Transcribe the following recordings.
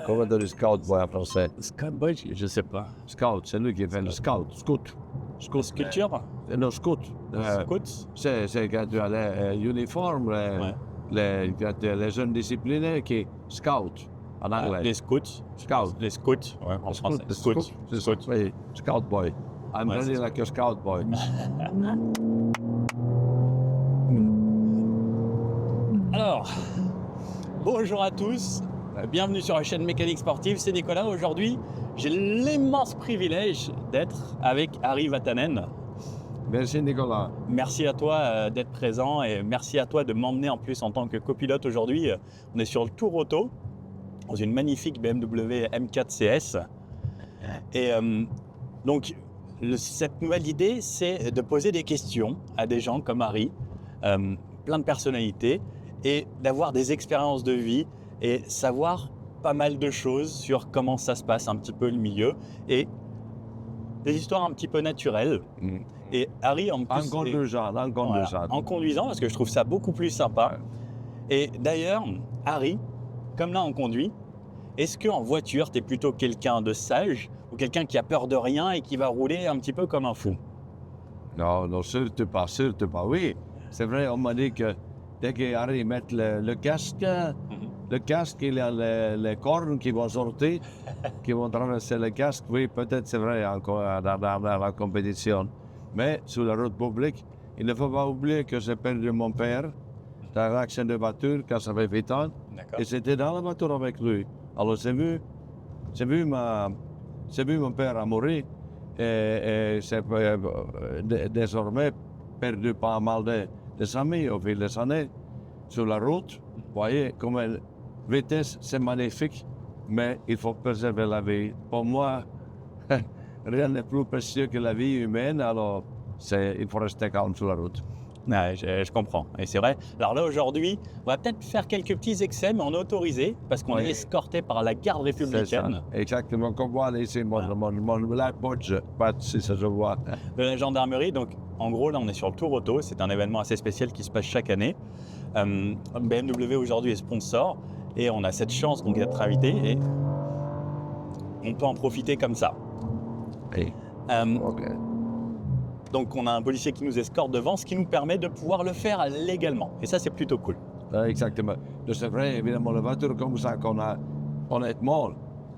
Comment on dit scout boy en français? Scoutboy, je sais pas. Scout, c'est lui qui fait le scout. Scout. Sculpture? Non, scout. Scout? C'est quand tu as l'uniforme, quand tu as les jeunes disciplinés qui scout en anglais. Les scouts. Scout. Les scouts, ouais, en français. Scouts. Scouts. Oui, scout boy. I'm Ouais, really c'est like a scout boy. Alors, bonjour à tous, bienvenue sur la chaîne Mécanique Sportive, c'est Nicolas. Aujourd'hui, j'ai l'immense privilège d'être avec Ari Vatanen. Merci Nicolas. Merci à toi d'être présent et merci à toi de m'emmener en plus en tant que copilote aujourd'hui. On est sur le Tour Auto, dans une magnifique BMW M4 CS. Et donc, cette nouvelle idée, c'est de poser des questions à des gens comme Ari, plein de personnalités, et d'avoir des expériences de vie et savoir pas mal de choses sur comment ça se passe un petit peu le milieu et des histoires un petit peu naturelles. Et Ari en plus en conduisant parce que je trouve ça beaucoup plus sympa. Et d'ailleurs, Ari, comme là on conduit, est-ce qu'en voiture tu es plutôt quelqu'un de sage ou quelqu'un qui a peur de rien et qui va rouler un petit peu comme un fou? Non, surtout pas. Oui, c'est vrai, on m'a dit que dès qu'Harry met le casque, il y a les cornes qui vont sortir, qui vont traverser le casque. Oui, peut-être c'est vrai encore dans la compétition. Mais sur la route publique, il ne faut pas oublier que j'ai perdu mon père dans un accident de voiture quand j'avais 8 ans. Et c'était dans la voiture avec lui. Alors j'ai vu mon père mourir et c'est désormais perdu pas mal des amis au fil des années sur la route. Vous voyez, comme la vitesse, c'est magnifique, mais il faut préserver la vie. Pour moi, rien n'est plus précieux que la vie humaine, alors il faut rester calme sur la route. Ouais, je comprends, et c'est vrai. Alors là aujourd'hui, on va peut-être faire quelques petits excès, mais on est autorisé parce qu'on est escorté par la garde républicaine. Exactement, comme voilà ici, mon badge, si ça se voit. De la gendarmerie, donc en gros là on est sur le Tour Auto, c'est un événement assez spécial qui se passe chaque année. BMW aujourd'hui est sponsor et on a cette chance donc d'être invité et on peut en profiter comme ça. Donc on a un policier qui nous escorte devant, ce qui nous permet de pouvoir le faire légalement. Et ça, c'est plutôt cool. Exactement. C'est vrai, évidemment, la voiture comme ça qu'on a, honnêtement,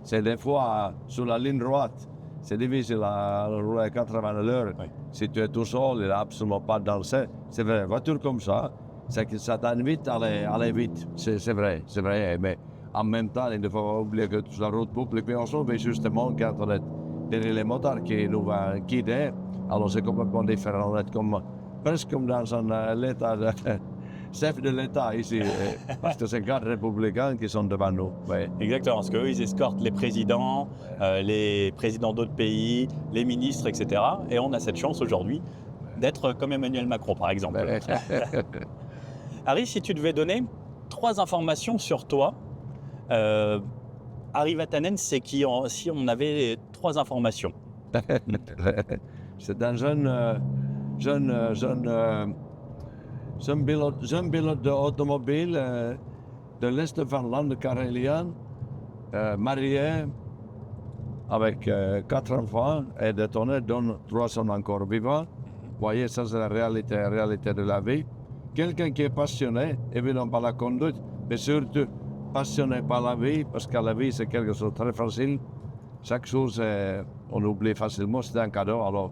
c'est des fois sur la ligne droite, c'est difficile à rouler à 80 à l'heure. Oui. Si tu es tout seul, il n'y a absolument pas de danger. C'est vrai, une voiture comme ça, c'est que ça t'invite à aller vite. C'est vrai. Mais en même temps, il ne faut pas oublier que sur la route publique, mais on sauve justement quand on est derrière les motards qui nous va guider. Alors c'est complètement différent, on est presque comme dans un état chef de l'État ici, parce que c'est les gardes républicains qui sont devant nous. Ouais. Exactement, parce qu'eux, ils escortent les présidents d'autres pays, les ministres, etc. Et on a cette chance aujourd'hui d'être comme Emmanuel Macron, par exemple. Ari, si tu devais donner 3 informations sur toi, Ari Vatanen, c'est qui si on avait 3 informations? C'est un jeune pilote d'automobile de l'Est de Finlande, de Karelien, marié avec 4 enfants et détonné, dont 3 sont encore vivants. Vous voyez, ça c'est la réalité de la vie. Quelqu'un qui est passionné, évidemment par la conduite, mais surtout passionné par la vie, parce que la vie c'est quelque chose de très facile. Chaque chose, on oublie facilement, c'est un cadeau. Alors,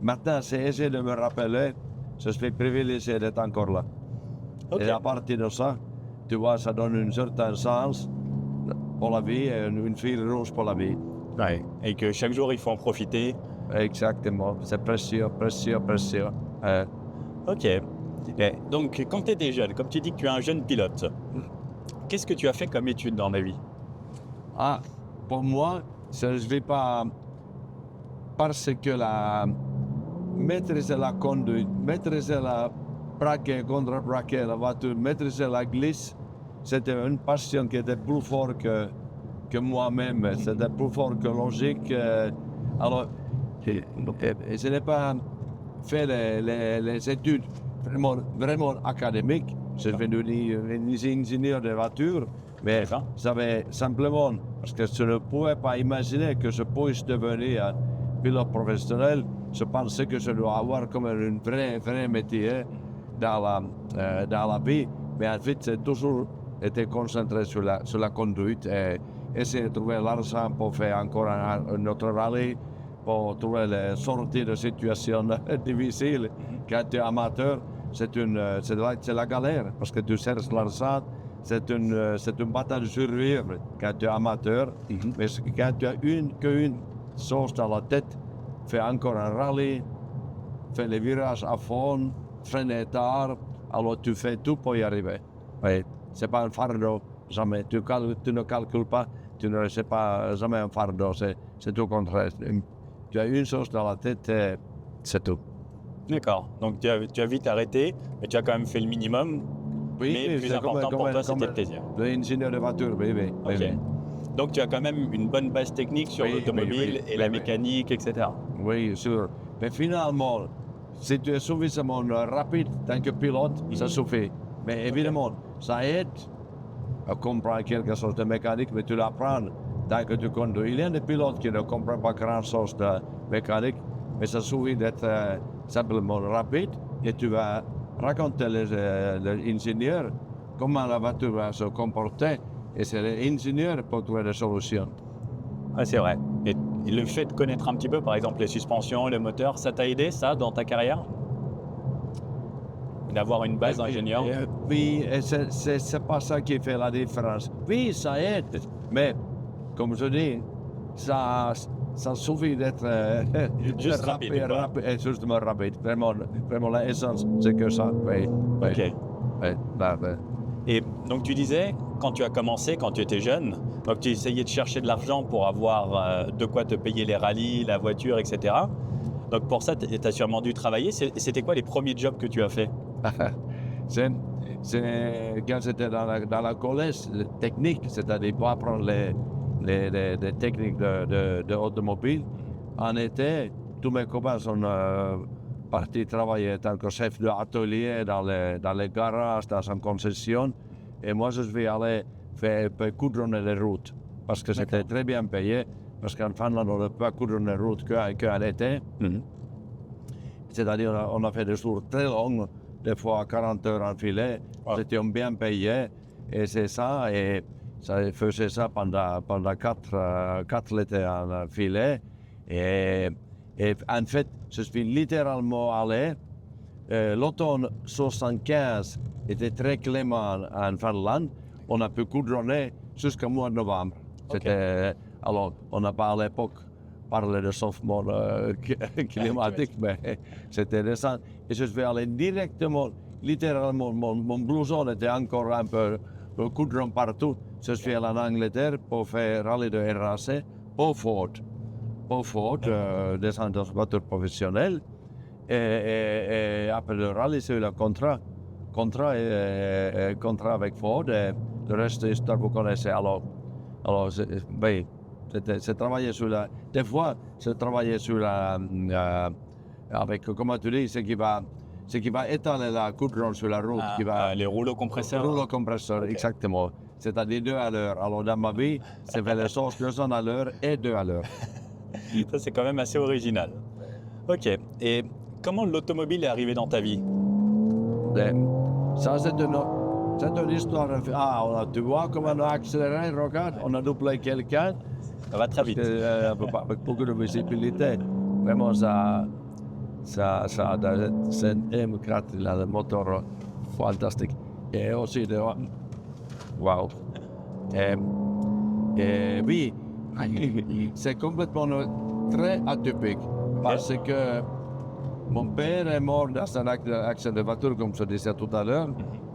maintenant, c'est essayer de me rappeler, je suis privilégié d'être encore là. Et à partir de ça, tu vois, ça donne un certain sens pour la vie et une fil rouge pour la vie. Ouais. Et que chaque jour, il faut en profiter. Exactement, c'est précieux. Ok. Et donc, quand tu étais jeune, comme tu dis que tu es un jeune pilote, qu'est-ce que tu as fait comme étude dans la vie? Pour moi, je ne vais pas parce que maîtriser la conduite, maîtriser la braquer, contre-braquer la voiture, maîtriser la glisse, c'était une passion qui était plus forte que moi-même, c'était plus fort que logique. Alors, je n'ai pas fait les études vraiment académiques. Je suis devenu ingénieur de voiture, Mais D'accord. j'avais simplement, parce que je ne pouvais pas imaginer que je puisse devenir un pilote professionnel, je pensais que je dois avoir comme un vrai métier dans la vie. Mais en fait, j'ai toujours été concentré sur la conduite et essayer de trouver l'argent pour faire encore un autre rallye, pour trouver les sorties de situations difficiles. Quand tu es amateur, c'est la galère parce que tu cherches l'argent. C'est une bataille de survivre quand tu es amateur. Mais quand tu as qu'une chose dans la tête, fais encore un rallye, fais les virages à fond, freiner tard, alors tu fais tout pour y arriver. Oui, c'est pas un fardeau, jamais. Tu ne calcules pas, c'est pas jamais un fardeau, c'est tout le contraire. Tu as une chose dans la tête et c'est tout. D'accord. Donc tu as vite arrêté, mais tu as quand même fait le minimum. Oui, Mais le plus important pour toi, c'était le plaisir. L'ingénieur de voiture, oui. Ok. Oui. Donc tu as quand même une bonne base technique sur Oui, l'automobile et la mécanique, etc. Oui, sûr. Mais finalement, si tu es suffisamment rapide en tant que pilote, ça suffit. Mais évidemment, ça aide à comprendre quelque chose de mécanique, mais tu l'apprends tant que tu conduis. Il y a des pilotes qui ne comprennent pas grand-chose de mécanique, mais ça suffit d'être simplement rapide et tu vas raconter l'ingénieur comment la voiture va se comporter et c'est l'ingénieur pour trouver des solutions. Ouais, c'est vrai. Et le fait de connaître un petit peu, par exemple, les suspensions, le moteur, ça t'a aidé, ça, dans ta carrière? D'avoir une base d'ingénieur? Oui, et c'est pas ça qui fait la différence. Oui, ça aide, mais comme je dis, ça suffit d'être Juste rapide, quoi. et justement rapide. Vraiment l'essence, c'est que ça. Oui, oui. Ok. Oui, bah. Et donc tu disais, quand tu as commencé, quand tu étais jeune, donc tu essayais de chercher de l'argent pour avoir de quoi te payer les rallyes, la voiture, etc. Donc pour ça, tu as sûrement dû travailler. C'était quoi les premiers jobs que tu as fait? c'est quand j'étais dans la collège technique, c'est-à-dire pour apprendre les techniques de automobile. En été, tous mes copains sont partis travailler en tant que chef d'atelier dans les garages, dans une concession. Et moi, je suis allé faire coudronner les routes parce que c'était très bien payé. Parce qu'en Finlande, on ne peut pas coudronner les routes qu'en été. C'est-à-dire, on a fait des jours très longs, des fois 40 heures en filet. C'était bien payé. Et c'est ça. Et ça faisait ça pendant 4 étés en filet. Et en fait, je suis littéralement allé. L'automne 75 était très clément en Finlande. On a pu coudronner jusqu'au mois de novembre. Alors, on n'a pas à l'époque parlé de changement climatique, mais c'était récent. Et je suis allé directement, littéralement, mon blouson était encore un peu coudron partout. Je suis allé en Angleterre pour faire rallye de RAC pour Ford. Descendre dans une voiture professionnelle. Et après le rallye, c'est eu le contrat avec Ford. Et le reste de l'histoire, vous connaissez. Alors c'est travailler sur la... Des fois, c'est travailler sur la... avec, comment tu dis, ce qui va étaler la coudron sur la route. Les rouleaux compresseurs. Rouleaux compresseurs, exactement. C'est-à-dire 2 à l'heure. Alors, dans ma vie, c'est fait les choses 200 à l'heure et 2 à l'heure. Ça, c'est quand même assez original. Ok. Et comment l'automobile est arrivée dans ta vie? Ça, c'est une histoire. Tu vois comment on a accéléré, regarde, on a doublé quelqu'un. Ça va très vite. Avec beaucoup de visibilité. Vraiment, c'est un M4, il a le moteur fantastique. Et aussi, wow. Et oui, c'est complètement très atypique. Parce que mon père est mort dans un accident de voiture, comme je disais tout à l'heure.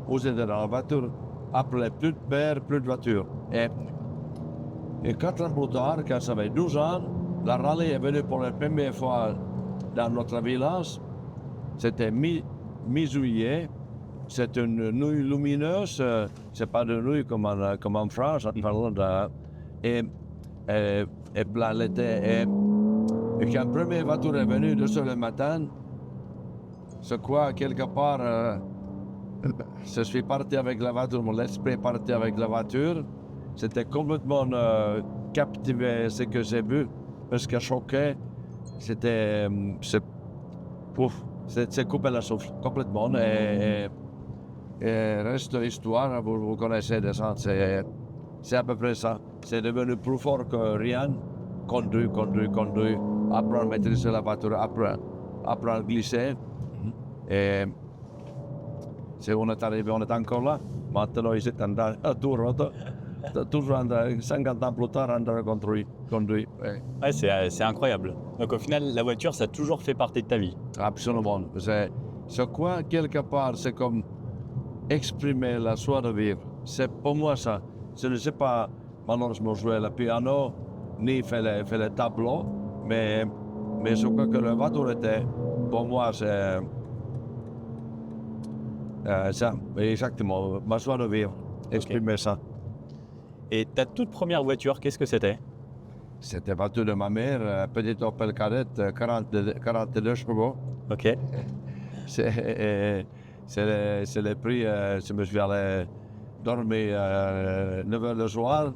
Où j'étais dans la voiture, après plus de père, plus de voiture. Et 4 ans plus tard, quand j'avais 12 ans, la rallye est venue pour la première fois dans notre village. C'était mi-juillet. C'est une nuit lumineuse. C'est pas de nuit comme en France, en Finlande. Et plein l'été. Et quand la première voiture est venue de ce le matin, je crois quelque part, je suis parti avec la voiture, mon esprit est parti avec la voiture. C'était complètement captivé ce que j'ai vu, parce que choqué, c'était c'est coupé la souffle complètement. Et reste de l'histoire, vous connaissez déjà, c'est à peu près ça. C'est devenu plus fort que rien. Conduire, apprendre à maîtriser la voiture, apprendre à glisser. Et si on est arrivé, on est encore là. Maintenant, ils sont à Toronto. Toujours 50 ans plus tard, on a conduit. Ouais, c'est incroyable. Donc au final, la voiture, ça a toujours fait partie de ta vie. Absolument. C'est quoi, quelque part, c'est comme exprimer la joie de vivre. C'est pour moi ça. Je ne sais pas malheureusement jouer le piano, ni faire les tableaux, mais je crois que la voiture était, pour moi, c'est ça, exactement, ma joie de vivre, exprimer ça. Et ta toute première voiture, qu'est-ce que c'était? C'était la voiture de ma mère, petite Opel Kadett, 42 chevaux. Ok. C'est le prix, je me suis allé dormir 9 h le soir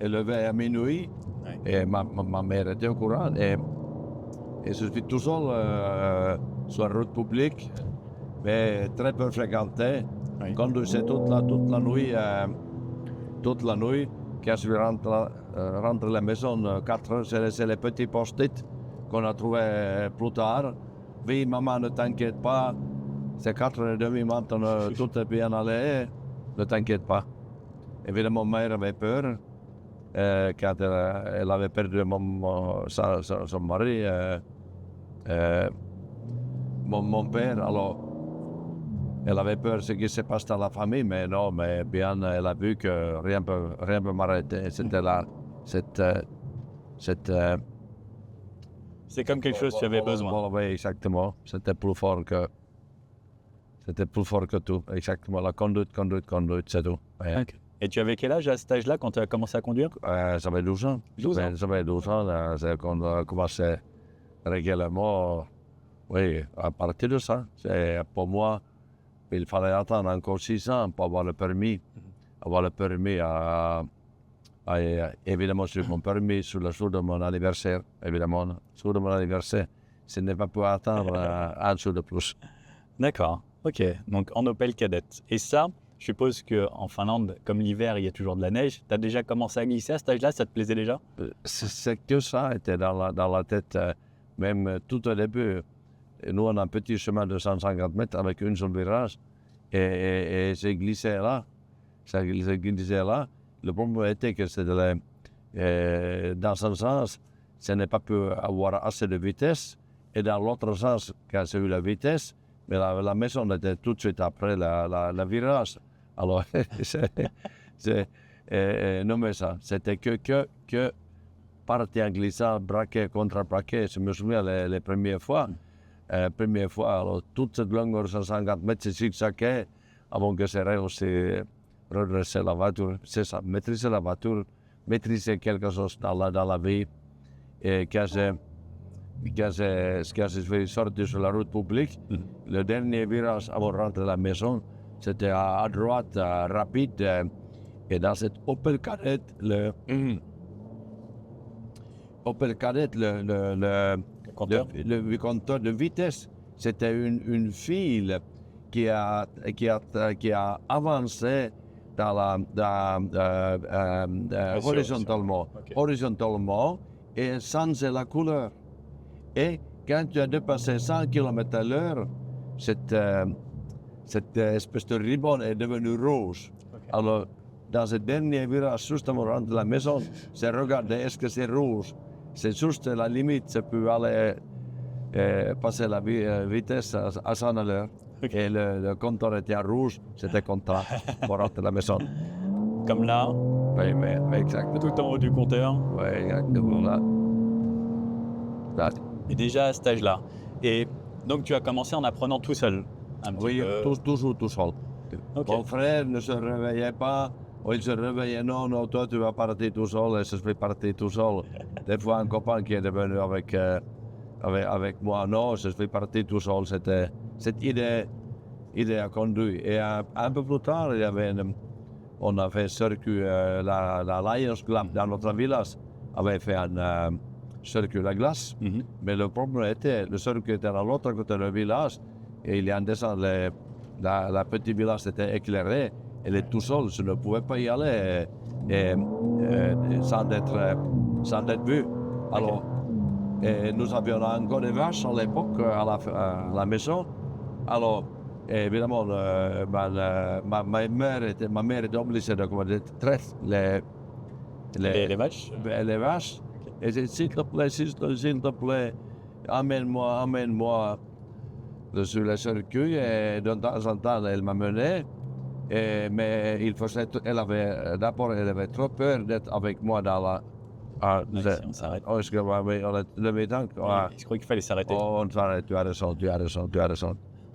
et levé à minuit. Ouais. Et ma mère était au courant. Et je suis tout seul sur la route publique, mais très peu fréquenté. Oui. Conduisais toute la nuit. Quand je suis rentré à la maison, 4 heures, c'est les petits post-it qu'on a trouvés plus tard. Oui, maman, ne t'inquiète pas. C'est 4h30 maintenant, tout est bien allé. Ne t'inquiète pas. Évidemment, ma mère avait peur. Quand elle avait perdu son mari, mon père, alors elle avait peur de ce qui se passe dans la famille, mais non, mais bien, elle a vu que rien peut m'arrêter. C'était là, C'est comme quelque chose que tu avais besoin. Oui, exactement. C'était plus fort que tout. Exactement. La conduite, c'est tout. Ouais. Okay. Et tu avais quel âge à cet âge-là quand tu as commencé à conduire? J'avais 12 ans. 12 ans. J'avais 12 ans. C'est quand on a commencé régulièrement. Oui, à partir de ça. Pour moi, il fallait attendre encore 6 ans pour avoir le permis. Avoir le permis évidemment, sur mon permis, sur le jour de mon anniversaire. Évidemment, le jour de mon anniversaire. Je n'ai pas pu attendre un jour de plus. D'accord. Ok. Donc en Opel Kadett. Et ça, je suppose qu'en Finlande, comme l'hiver, il y a toujours de la neige. Tu as déjà commencé à glisser à cet âge-là? Ça te plaisait déjà? C'est que ça était dans la tête, même tout au début. Et nous, on a un petit chemin de 150 mètres avec une seule virage. Et j'ai glissé là. J'ai glissé là. Le problème était que c'était dans un sens, je n'ai pas pu avoir assez de vitesse. Et dans l'autre sens, quand j'ai eu la vitesse, mais la maison était tout de suite après la virage. Alors, non mais ça, c'était que partir en glissant, braqué contre braqué. Je me souviens les premières fois. Alors toute cette longueur de 150 mètres, c'est zigzagué avant que j'ai réussi à redresser la voiture. C'est ça, maîtriser la voiture, maîtriser quelque chose dans la vie. Et quand je suis sorti sur la route publique, le dernier virage avant de rentrer à la maison, c'était à droite, rapide. Et dans cette Opel Kadett, le compteur de vitesse, c'était une file qui a avancé horizontalement et changé la couleur. Et quand tu as dépassé 100 km/h, cette espèce de ruban est devenue rouge. Okay. Alors, dans ce dernier virage, justement, rentre de la maison, j'ai regardé, est-ce que c'est rouge? C'est juste la limite, ça peut aller passer la vitesse à 100 à l'heure. Okay. Et le compteur était en rouge, j'étais content pour rentrer de la maison. Comme là? Oui, mais exactement. Tout en haut du compteur? Oui, exactement là. Et déjà à cet âge-là. Et donc tu as commencé en apprenant tout seul? Oui, toujours tout seul. Okay. Mon frère ne se réveillait pas. Il se réveillait, non, toi tu vas partir tout seul, et je suis parti tout seul. Des fois, un copain qui est devenu avec moi, non, je suis parti tout seul. C'était cette idée il a conduit. Et un peu plus tard, on a fait circuit, la Lions Club dans notre village avait fait un circuit à glace. Mais le problème était, le circuit était à l'autre côté du village et il y a un descente, la petite village était éclairé. Elle est tout seul, je ne pouvais pas y aller sans être vu. Alors, nous avions encore des vaches à l'époque à la maison. Alors, évidemment, ma mère était obligée de traiter Les vaches. les vaches. Et j'ai dit, s'il te plaît, amène-moi sur le circuit. Et de temps en temps, elle m'a mené. Mais d'abord, elle avait trop peur d'être avec moi dans la... Si on s'arrête. Le matin, Je crois qu'il fallait s'arrêter. on s'arrête, tu as raison.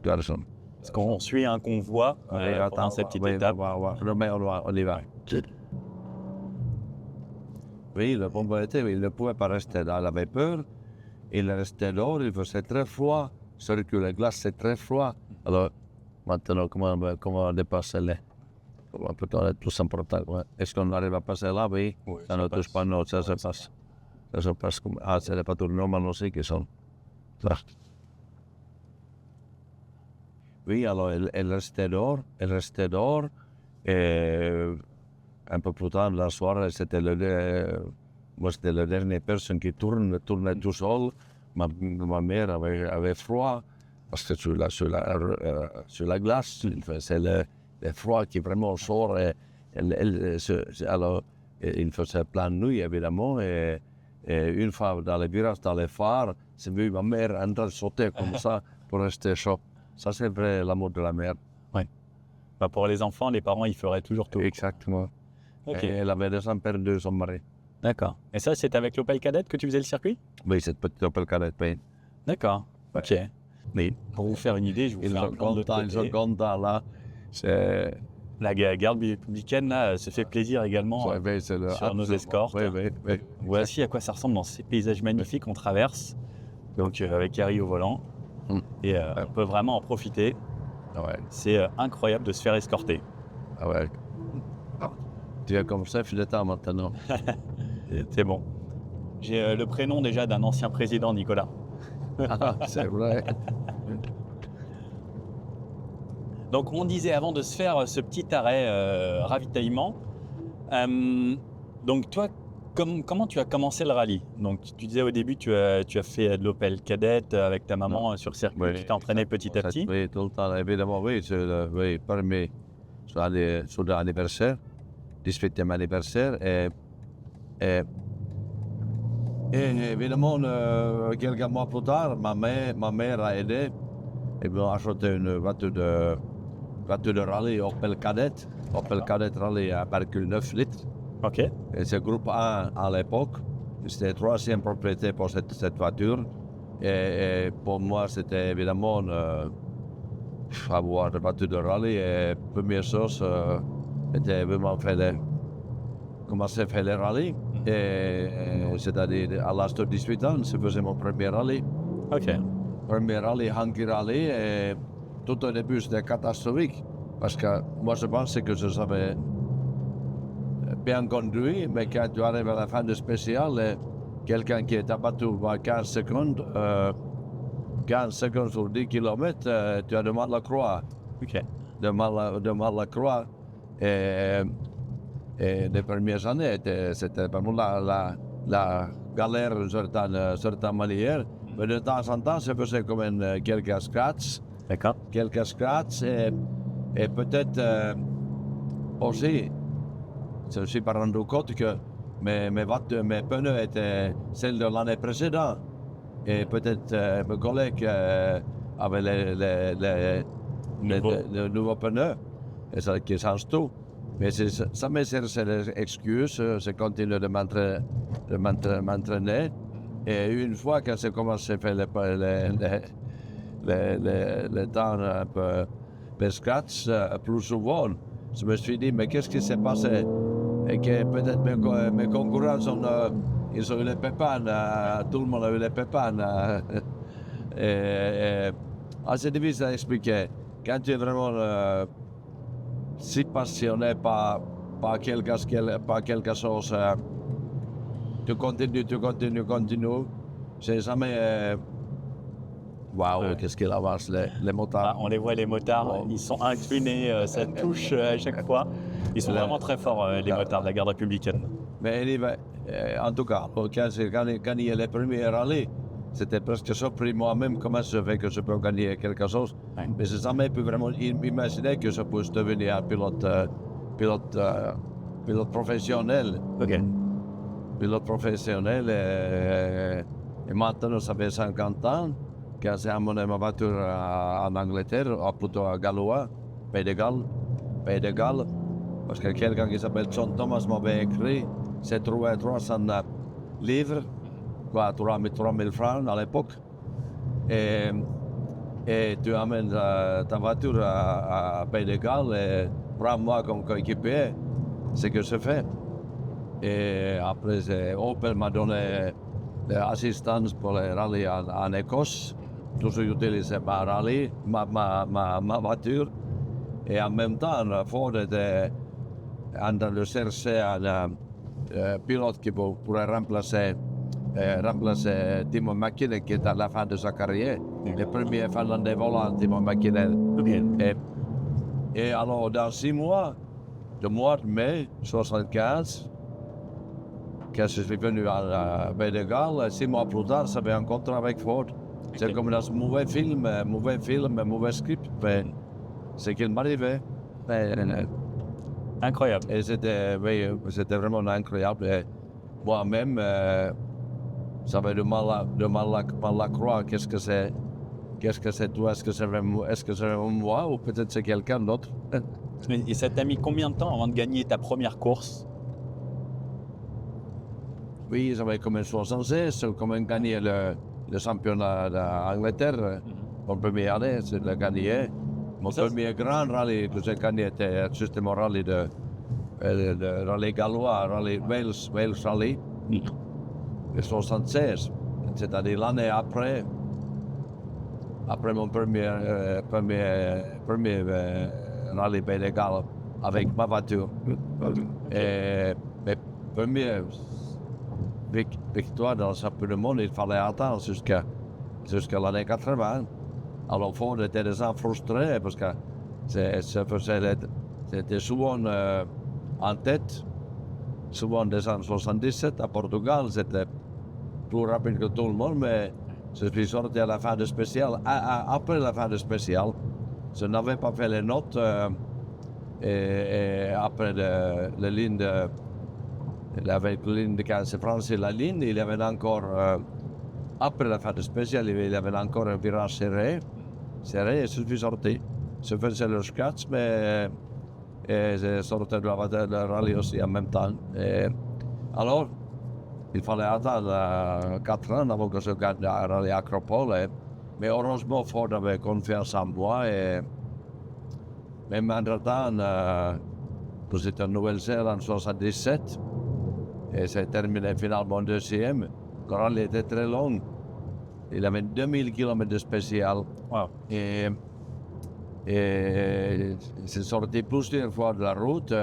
Parce qu'on suit un convoi pendant cette petite étape. On y va. Oui, le bon était, il ne pouvait pas rester là, il avait peur. Il restait dehors, il faisait très froid. Sur la glace, c'est très froid. Alors, maintenant, comment dépasser les... Comment peut-on être plus important? Est-ce qu'on arrive à passer là? Oui, ça ne touche pas, non, ça se passe. Ça se passe comme... Ah, c'est les patrouilles normales aussi qui sont là. Oui, alors, elle restait dehors. Et un peu plus tard, la soirée, c'était moi, c'était la dernière personne qui tournait tout seul. Ma mère avait froid, parce que sur la glace, c'est le froid qui vraiment sort. Alors, il faisait plein de nuit, évidemment. Et une fois dans les virages, dans les phares, j'ai vu ma mère en train de sauter comme ça pour rester chaud. Ça, c'est vrai, l'amour de la mère. Oui. Bah, pour les enfants, les parents, ils feraient toujours tout. Exactement. Okay. Et elle avait déjà perdu son mari. D'accord. Et ça, c'est avec l'Opel Kadett que tu faisais le circuit? Oui, cette petite Opel Kadett, oui. D'accord. Ok. Mais pour vous faire une idée, je vous fais un plan de l'autre côté. Ils sont contents, là. C'est... La garde républicaine, là, se fait plaisir également sur nos escortes. Oui. Voici à quoi ça ressemble dans ces paysages magnifiques qu'on traverse. Donc, avec Harry au volant. Et on peut vraiment en profiter. Ouais. C'est incroyable de se faire escorter. Ah ouais. Tu es comme chef d'État maintenant. C'est bon. J'ai le prénom déjà d'un ancien président, Nicolas. C'est vrai. Donc on disait avant de se faire ce petit arrêt ravitaillement. Donc toi, comment tu as commencé le rallye? Donc tu disais au début tu as fait de l'Opel Kadett avec ta maman sur circuit, Oui, tu t'es entraîné petit à petit. Oui, tout le temps, évidemment, oui. C'est le premier sur l'anniversaire, 18e anniversaire. Et évidemment, quelques mois plus tard, ma mère a aidé. Et m'a acheté une voiture de rallye Opel Kadett Rallye à 1,9 litres. Ok. Et c'est groupe 1 à l'époque. C'était la troisième propriété pour cette voiture. Et pour moi, c'était évidemment avoir une voiture de rallye. Et première chose, c'était vraiment commencer à faire les rallyes. Et c'est-à-dire à l'âge de 18 ans, je faisais mon premier rallye. Ok. Premier rallye, Hanky Rally, et tout au début c'était catastrophique parce que moi je pensais que je savais bien conduire, mais quand tu arrives à la fin du spécial, quelqu'un qui est abattu à 15 secondes, 15 secondes sur 10 km, tu as de mal à croire. Ok. De mal à croire. Et les premières années, c'était vraiment la galère d'une certaine manière. Mais de temps en temps, je faisais comme quelques scratchs. D'accord. Quelques scratchs et peut-être aussi, je me suis pas rendu compte que mes pneus étaient celles de l'année précédente. Et peut-être mes collègues avaient les nouveaux pneus, et ça qui change tout. Mais ça me sert d'excuse, je continue de m'entraîner. Et une fois que j'ai commencé à faire les temps un peu scratch plus souvent, je me suis dit, mais qu'est-ce qui s'est passé? Et que peut-être mes concurrents ils ont eu les pépins, tout le monde a eu les pépins. C'est difficile à expliquer. quand tu es vraiment si passionné par quelque chose, tu continues. C'est jamais. Waouh, Ouais. qu'est-ce qu'il avance, les motards. Ah, on les voit, les motards, Oh. ils sont inclinés, ça touche à chaque fois. Ils sont Là- vraiment très forts, les là- motards de la garde républicaine. Mais anyway, en tout cas, quand il y a les premiers rallyes, c'était presque surpris moi-même comment je fais que je peux gagner quelque chose. Ouais. Mais je n'ai jamais pu vraiment imaginer que je puisse devenir un pilote professionnel. Ok. Pilote professionnel et maintenant ça fait 50 ans que j'ai amené ma voiture en Angleterre, ou plutôt à Gallois, Pays de Galles, parce que quelqu'un qui s'appelle John Thomas m'avait écrit, j'ai trouvé 300 livres, quoi, 3000 francs à l'époque, et tu amènes ta voiture à Pays de Galles et prends-moi comme coéquipier, c'est ce que je fais. Et après, Opel m'a donné l'assistance pour les rallyes en Écosse. Toujours utilisé ma voiture. Et en même temps, Ford était en train de chercher un pilote qui pourrait remplacer Timo Mäkinen, qui est à la fin de sa carrière. Le premier Finlandais volant, Timo Mäkinen. Ok. Et alors, dans 6 mois, le mois de mai 75, quand je suis venu à Pays de Galles, 6 mois plus tard, j'avais un contrat avec Ford. C'est comme dans un mauvais film, mauvais script, mais c'est qu'il m'arrivait. Incroyable. Et c'était vraiment incroyable. Et moi-même, j'avais du mal à croire qu'est-ce que c'est toi, est-ce que c'est vraiment moi ou peut-être c'est quelqu'un d'autre. Et ça t'a mis combien de temps avant de gagner ta première course? Oui, j'avais comme 76, j'ai quand même gagné le championnat d'Angleterre. Mon premier année, c'est le gagné. Mon premier grand rallye que j'ai gagné était justement rallye de rallye gallois, rallye Wales Rally, le 76. C'est-à-dire l'année après mon premier rallye Pays de Galles avec ma voiture. Et mes premières victoires dans le championnat du monde, il fallait attendre jusqu'à l'année 80. Alors Ford était déjà frustré parce que c'était souvent en tête, souvent déjà en 77 à Portugal, c'était plus rapide que tout le monde, mais je suis sorti à la fin de spécial. Après la fin de spécial, je n'avais pas fait les notes et après la ligne avec la ligne de 15 francis, la ligne, il y avait encore, après la fin de spécial, il y avait encore un virage serré et je suis sorti. Je faisais le scratch, mais j'ai sorti de la rallye aussi en même temps. Et alors, il fallait attendre 4 ans avant que je gagne la rallye Acropole. Mais heureusement, Ford avait confiance en moi. Et même entre-temps, j'étais en Nouvelle-Zélande en 77. Et c'est terminé finalement deuxième. Le rallye était très long. Il avait 2000 km de spécial. Wow. Et c'est sorti plusieurs fois de la route.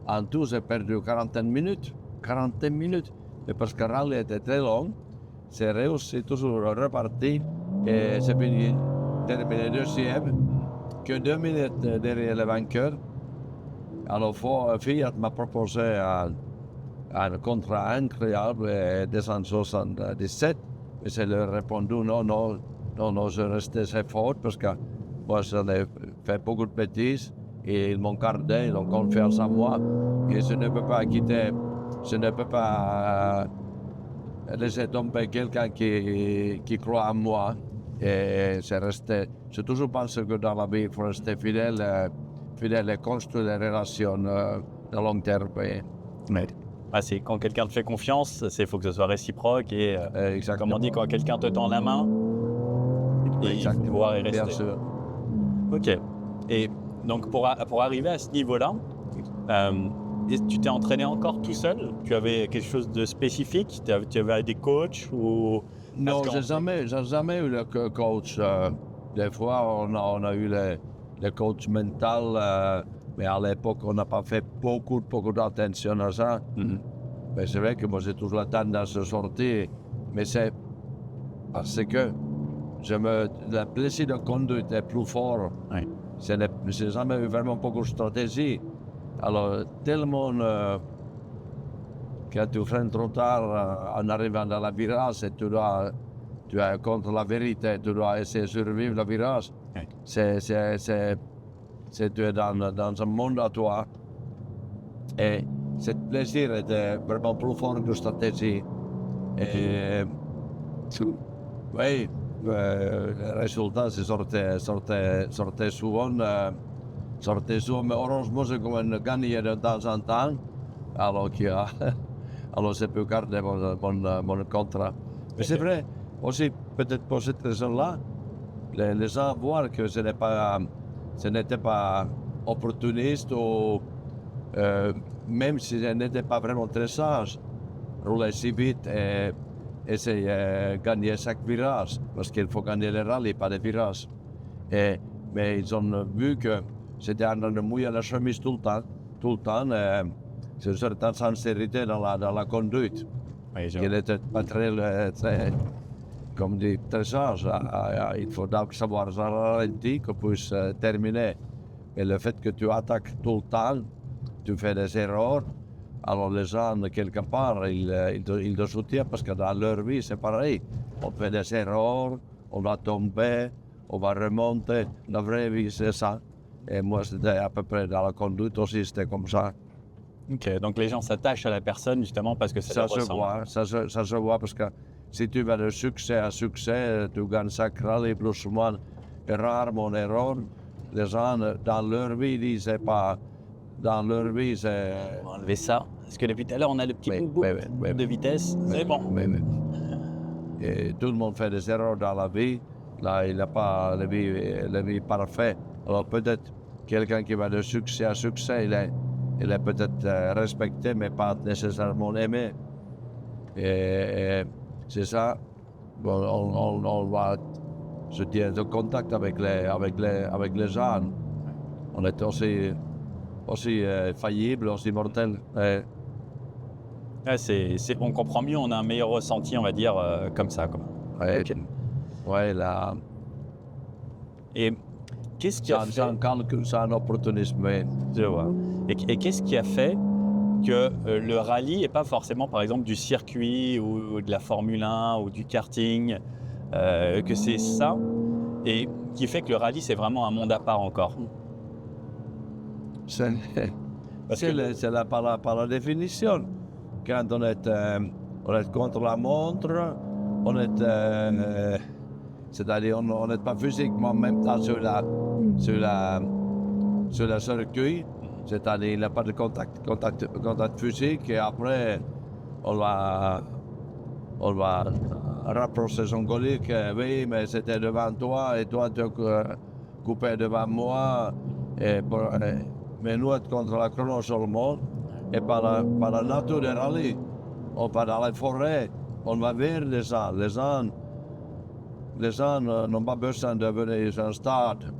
En tout, j'ai perdu 40 minutes. 40 minutes. Et parce que le rallye était très long, j'ai réussi toujours reparti. Et j'ai terminé deuxième, que 2 minutes derrière le vainqueur. Alors Fiat m'a proposé un contrat incroyable dès en 77. Mais j'ai leur répondu non, je restais assez fort parce que moi j'en ai fait beaucoup de bêtises et ils m'ont gardé, ils ont confiance en moi et je ne peux pas quitter, je ne peux pas laisser tomber quelqu'un qui croit en moi et j'ai toujours pensé que dans la vie il faut rester fidèle et construire des relations de long terme. Ah, c'est quand quelqu'un te fait confiance, il faut que ce soit réciproque et comme on dit, quand quelqu'un te tend la main, il faut pouvoir y rester. Bien sûr. Ok. Et donc pour arriver à ce niveau-là, tu t'es entraîné encore tout seul? Tu avais quelque chose de spécifique? Tu avais des coachs ou... Non, j'ai jamais eu le coach. Des fois, on a eu le coach mental, mais à l'époque, on n'a pas fait beaucoup d'attention à ça. Mais c'est vrai que moi, j'ai toujours la tendance de sortir, mais c'est parce que le plaisir de conduite est plus fort. Oui. Je n'ai jamais eu vraiment beaucoup de stratégie. Alors, tellement que tu freines trop tard en arrivant dans la virage et tu es contre la vérité, tu dois essayer de survivre la virage. Oui. Tu es dans un monde à toi. Et ce plaisir était vraiment plus fort que la stratégie. Et oui, le résultat sortait souvent, mais heureusement, c'est quand même gagné de temps en temps. Alors, alors je peux garder mon contrat. Mais c'est vrai, aussi peut-être pour cette raison-là, les gens voient que ce n'était pas opportuniste ou même si je n'étais pas vraiment très sage, rouler si vite et essayer de gagner chaque virage, parce qu'il faut gagner les rallyes, pas les virages. Mais ils ont vu que j'étais en train de mouiller la chemise tout le temps. C'est une certaine sincérité dans la conduite. Oui, Il n'était pas très, comme dit, très sage. Il faut donc savoir ralentir qu'on puisse terminer. Et le fait que tu attaques tout le temps, tu fais des erreurs, alors les gens, quelque part, ils te soutiennent parce que dans leur vie, c'est pareil. On fait des erreurs, on va tomber, on va remonter. La vraie vie, c'est ça. Et moi, c'était à peu près dans la conduite aussi, c'était comme ça. Ok, donc les gens s'attachent à la personne justement parce que ça leur se ressemble. voit, ça se voit parce que si tu vas de succès à succès, tu gagnes chaque rallye plus ou moins, et rarement erreur. Les gens, dans leur vie, disent pas. Dans leur vie, c'est. On va enlever ça. Parce que depuis tout à l'heure, on a le petit bout de vitesse. C'est bon. Et tout le monde fait des erreurs dans la vie. Là, il n'a pas la vie parfaite. Alors peut-être quelqu'un qui va de succès à succès, il est peut-être respecté, mais pas nécessairement aimé. Et c'est ça. Bon, on va se tenir en contact avec les gens. On est aussi faillible, aussi mortel. Ouais, on comprend mieux, on a un meilleur ressenti, on va dire, comme ça. Quoi. Ouais, Ok. ouais, là, Et qu'est-ce qui a c'est fait... un calcul, c'est un opportunisme. Mais Je vois. Et qu'est-ce qui a fait que le rallye n'est pas forcément, par exemple, du circuit ou de la Formule 1 ou du karting, que c'est ça, et qui fait que le rallye, c'est vraiment un monde à part encore. c'est par la définition. Quand on est contre la montre, c'est-à-dire on n'est pas physiquement en même temps sur le circuit, c'est-à-dire il n'y a pas de contact physique et après on va rapprocher son collègue, oui mais c'était devant toi et toi tu as coupé devant moi, mais nous être contre la chrono seulement et par la nature des rallyes, on va dans la forêt, on va vers les gens. Les gens n'ont pas besoin de venir à un stade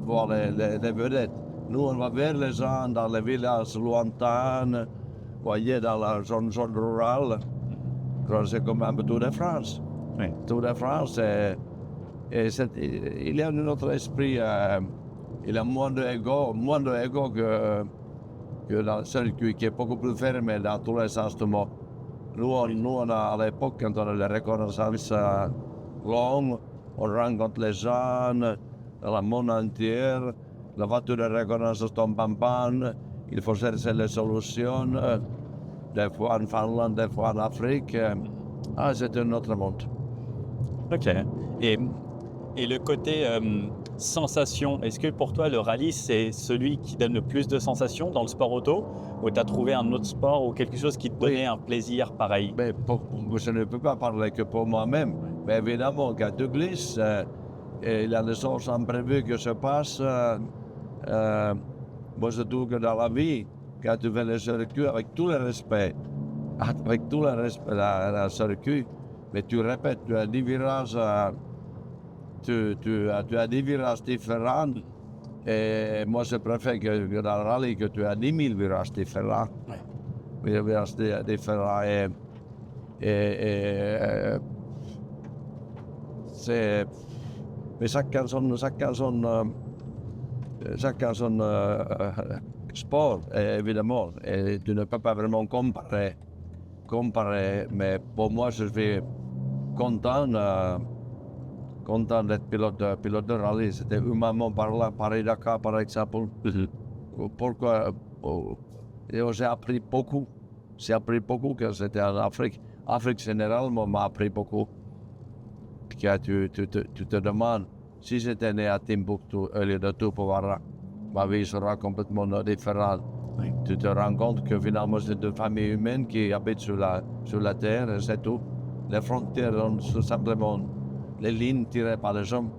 voir les vedettes. Nous, on va vers les gens dans les villages lointains, voyez, dans la zone rurale. C'est comme un peu Tour de France. Oui. Tour de France, il y a un autre esprit, il y a moins d'ego que dans le circuit qui est beaucoup plus fermé dans tous les sens du mot. Nous, on a, à l'époque, quand on a les reconnaissances longues, on rencontre les gens dans le monde entier, la voiture de reconnaissance tombe en panne, il faut chercher les solutions, des fois en Finlande, des fois en Afrique. C'est un autre monde. Ok. Et le côté sensation, est-ce que pour toi le rallye c'est celui qui donne le plus de sensations dans le sport auto, ou tu as trouvé un autre sport ou quelque chose qui te donnait un plaisir pareil? Mais je ne peux pas parler que pour moi-même, mais évidemment quand tu glisses, il y a des choses imprévues qui se passent. Moi je trouve que dans la vie, quand tu fais le circuit avec tout le respect, le circuit, mais tu répètes, tu as 10 virages, tu as 10 virages différents, Et moi, je préfère que dans le rallye, que tu as 10 000 virages différents. Ouais. Des virages différents. Et c'est... Mais chacun son sport, évidemment. Et tu ne peux pas vraiment comparer. Mais pour moi, je suis content, content d'être pilote de rallye. C'était humainement parlant, Paris-Dakar, par exemple. Pourquoi j'ai appris beaucoup. J'ai appris beaucoup quand j'étais en Afrique. Afrique, généralement, m'a appris beaucoup. Tu te demandes, si j'étais né à Timbuktu, au lieu de tout pouvoir, ma vie sera complètement différente. Oui. Tu te rends compte que finalement, c'est une famille humaine qui habite sur la terre, et c'est tout. Les frontières sont tout simplement les lignes tirées par les hommes.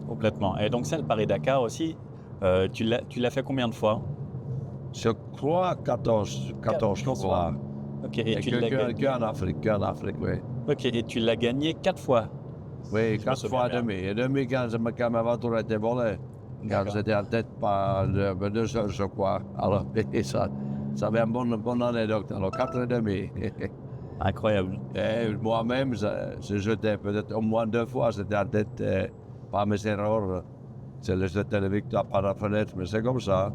Complètement. Et donc ça, le Paris-Dakar aussi, tu l'as fait combien de fois? Je crois 14 fois. Ok, et tu l'as gagné. Qu'en Afrique, oui. Ok, et tu l'as gagné 4 fois. Oui, Je me 4 souviens fois et bien. demi. Et demi quand ma voiture a été volée. Quand D'accord. j'étais en tête par 2 heures, je crois. Alors, et ça avait une bonne anecdote. Alors, 4 et demi. Incroyable. Et moi-même, j'ai jeté peut-être au moins 2 fois. J'étais en tête par mes erreurs. J'ai jeté la victoire par la fenêtre, mais c'est comme ça.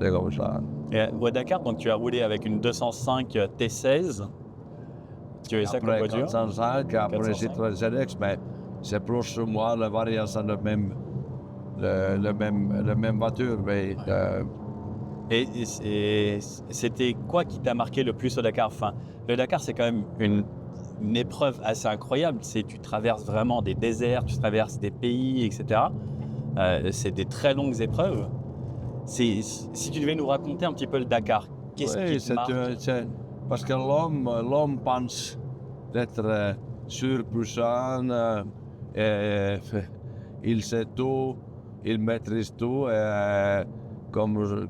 C'est comme ça. Et au Dakar, donc tu as roulé avec une 205 T16. Tu as eu ça comme Après voiture? 405, après 405. Citroën ZX, mais c'est plus sur moi, la variation de le même voiture, mais Et c'était quoi qui t'a marqué le plus au Dakar? Enfin, le Dakar, c'est quand même une épreuve assez incroyable. Tu traverses vraiment des déserts, tu traverses des pays, etc. C'est des très longues épreuves. Si tu devais nous raconter un petit peu le Dakar, qu'est-ce oui, qui te marque? parce que l'homme pense d'être surpuissant, il sait tout, il maîtrise tout, comme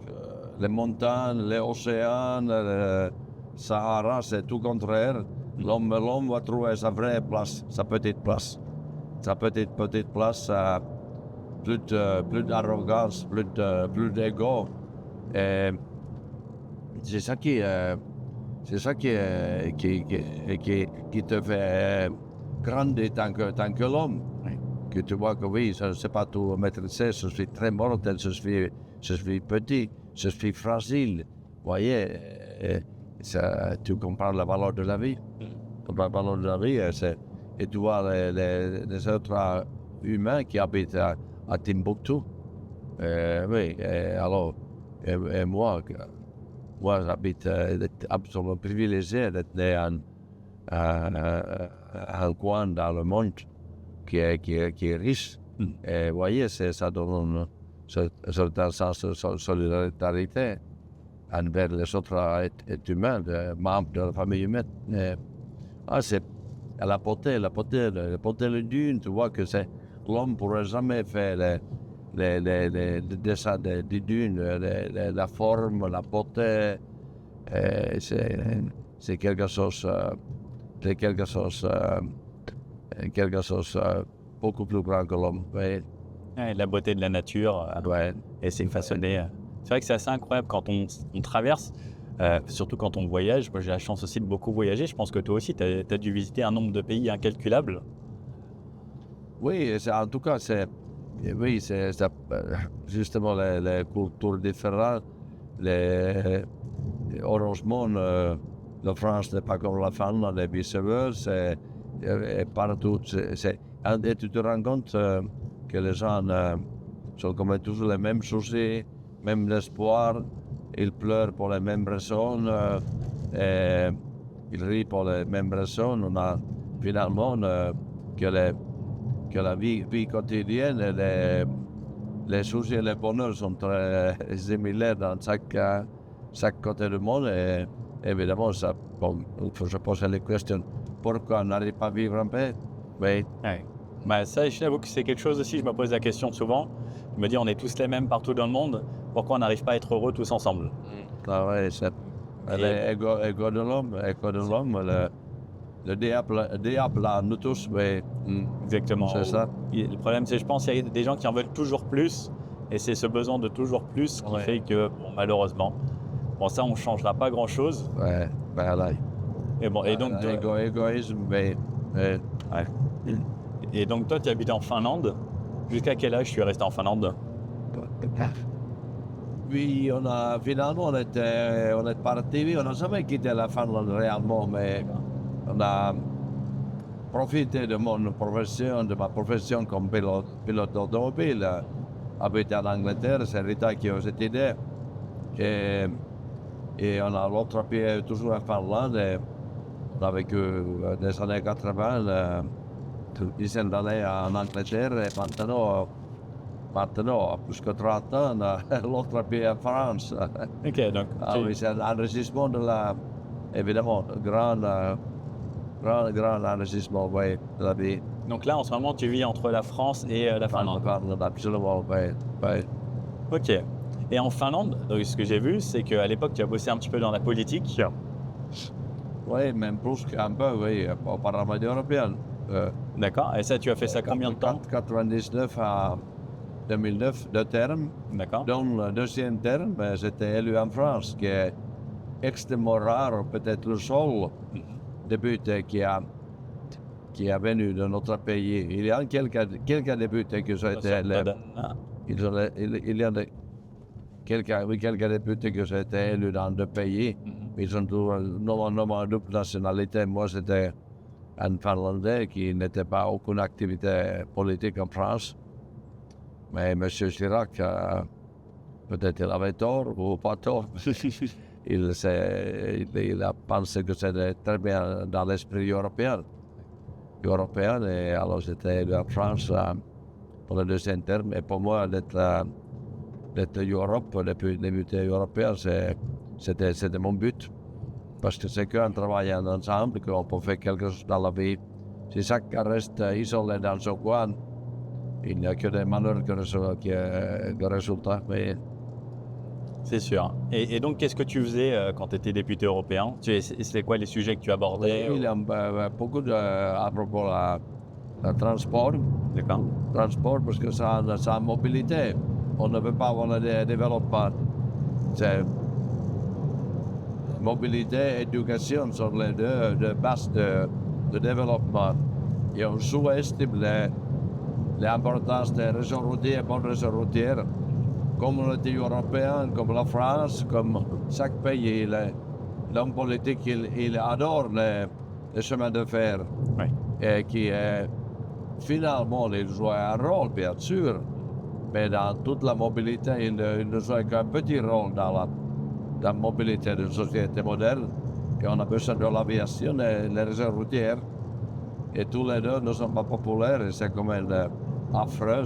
les montagnes, les océans, le Sahara, c'est tout contraire. L'homme va trouver sa vraie place, sa petite place, plus d'arrogance, plus d'ego. Et c'est ça qui te fait grandir tant que l'homme. Oui. Que tu vois que oui, je ne sais pas tout maîtriser, je suis très mortel, je suis petit, je suis fragile. Vous voyez, tu comprends la valeur de la vie. La valeur de la vie, et tu vois les autres humains qui habitent à Timbuktu. Oui, alors, et moi, j'habite absolument privilégié d'être né un coin dans le monde qui est riche. Et vous voyez, ça donne un sens de solidarité envers les autres êtres humains, membres de la famille humaine. C'est à la portée de dune, tu vois que l'homme ne pourrait jamais faire les dessins des dunes, la forme, la portée. C'est quelque chose beaucoup plus grand que l'homme. Ouais. Ouais, la beauté de la nature. Ouais. Et c'est façonné. C'est vrai que c'est assez incroyable quand on traverse, surtout quand on voyage. Moi, j'ai la chance aussi de beaucoup voyager. Je pense que toi aussi, tu as dû visiter un nombre de pays incalculable. Oui, en tout cas, c'est justement les cultures différentes. Heureusement, la France n'est pas comme la Finlande et vice-versa. Et partout, et tu te rends compte que les gens sont comme toujours les mêmes soucis, même l'espoir. Ils pleurent pour les mêmes raisons, et ils rient pour les mêmes raisons. On a finalement que la vie quotidienne et les soucis et les bonheurs sont très similaires dans chaque côté du monde. Et évidemment, je pose la question, pourquoi on n'arrive pas à vivre en paix? Oui. Ouais. Bah, ça, je t'avoue que c'est quelque chose aussi, je me pose la question souvent. Je me dis, on est tous les mêmes partout dans le monde. Pourquoi on n'arrive pas à être heureux tous ensemble? Ah ouais, c'est l'ego de l'homme, le diable à nous tous, mais Exactement. c'est ça. Le problème, c'est, je pense, qu'il y a des gens qui en veulent toujours plus, et c'est ce besoin de toujours plus qui Ouais. fait que, bon, malheureusement, bon, ça, on ne changera pas grand-chose. Ouais, voilà. Et bon, et donc, toi, Égoïsme, mais ouais. Et donc, toi, tu habites en Finlande. Jusqu'à quel âge tu es resté en Finlande? puis finalement on est parti, on n'a jamais quitté la Finlande réellement, mais on a profité de ma profession comme pilote d'automobile, habité en Angleterre, c'est Rita qui a cette idée. Et on a l'autre pied toujours en Finlande, et on a vécu des années 80, une dizaine d'années en Angleterre, et maintenant, plus que 30 ans, on a l'autre pied en France. Ok, donc, Ah oui, c'est un enrichissement évidemment, grand enrichissement, oui, de la vie. donc là, en ce moment, tu vis entre la France et la Finlande. Absolument, oui, oui. Ok. Et en Finlande, donc, ce que j'ai vu, c'est qu'à l'époque, tu as bossé un petit peu dans la politique. Oui, même plus qu'un peu, oui, au Parlement européen. D'accord. Et ça, tu as fait ça combien de temps? 99 à 2009, 2 termes. D'accord. Dans le deuxième terme, j'étais élu en France, qui est extrêmement rare, peut-être le seul député qui est venu de notre pays. Il y a quelques députés qui ont été élus. Il y a quelques députés qui ont été élus dans deux pays. Ils ont normalement double nationalité. Moi, c'était un Finlandais qui n'était pas aucune activité politique en France. Mais M. Chirac, peut-être il avait tort ou pas tort. il a pensé que c'était très bien dans l'esprit européen. Et alors j'étais élu en France pour le deuxième terme. Et pour moi, d'être Europe, député européen, c'était mon but. Parce que c'est qu'en travaillant ensemble qu'on peut faire quelque chose dans la vie. Si chacun reste isolé dans son coin, il n'y a que des malheurs que résultats. Mais C'est sûr. Et donc, qu'est-ce que tu faisais quand tu étais député européen? C'était quoi les sujets que tu abordais? il y a beaucoup à propos de transport. D'accord. Transport parce que ça a mobilité. On ne peut pas avoir le développement. C'est mobilité et éducation sont les deux bases de développement. Et on sous-estime l'importance des réseaux routiers et bonnes réseaux routiers. Communauté européenne, comme la France, comme chaque pays, l'homme politique, il adore les chemins de fer. Oui. Et qui finalement, il joue un rôle, bien sûr, mais dans toute la mobilité, il ne joue qu'un petit rôle dans la mobilité d'une société moderne. Et on a besoin de l'aviation et les réseaux routiers. Et tous les deux ne sont pas populaires, et c'est comme affreux,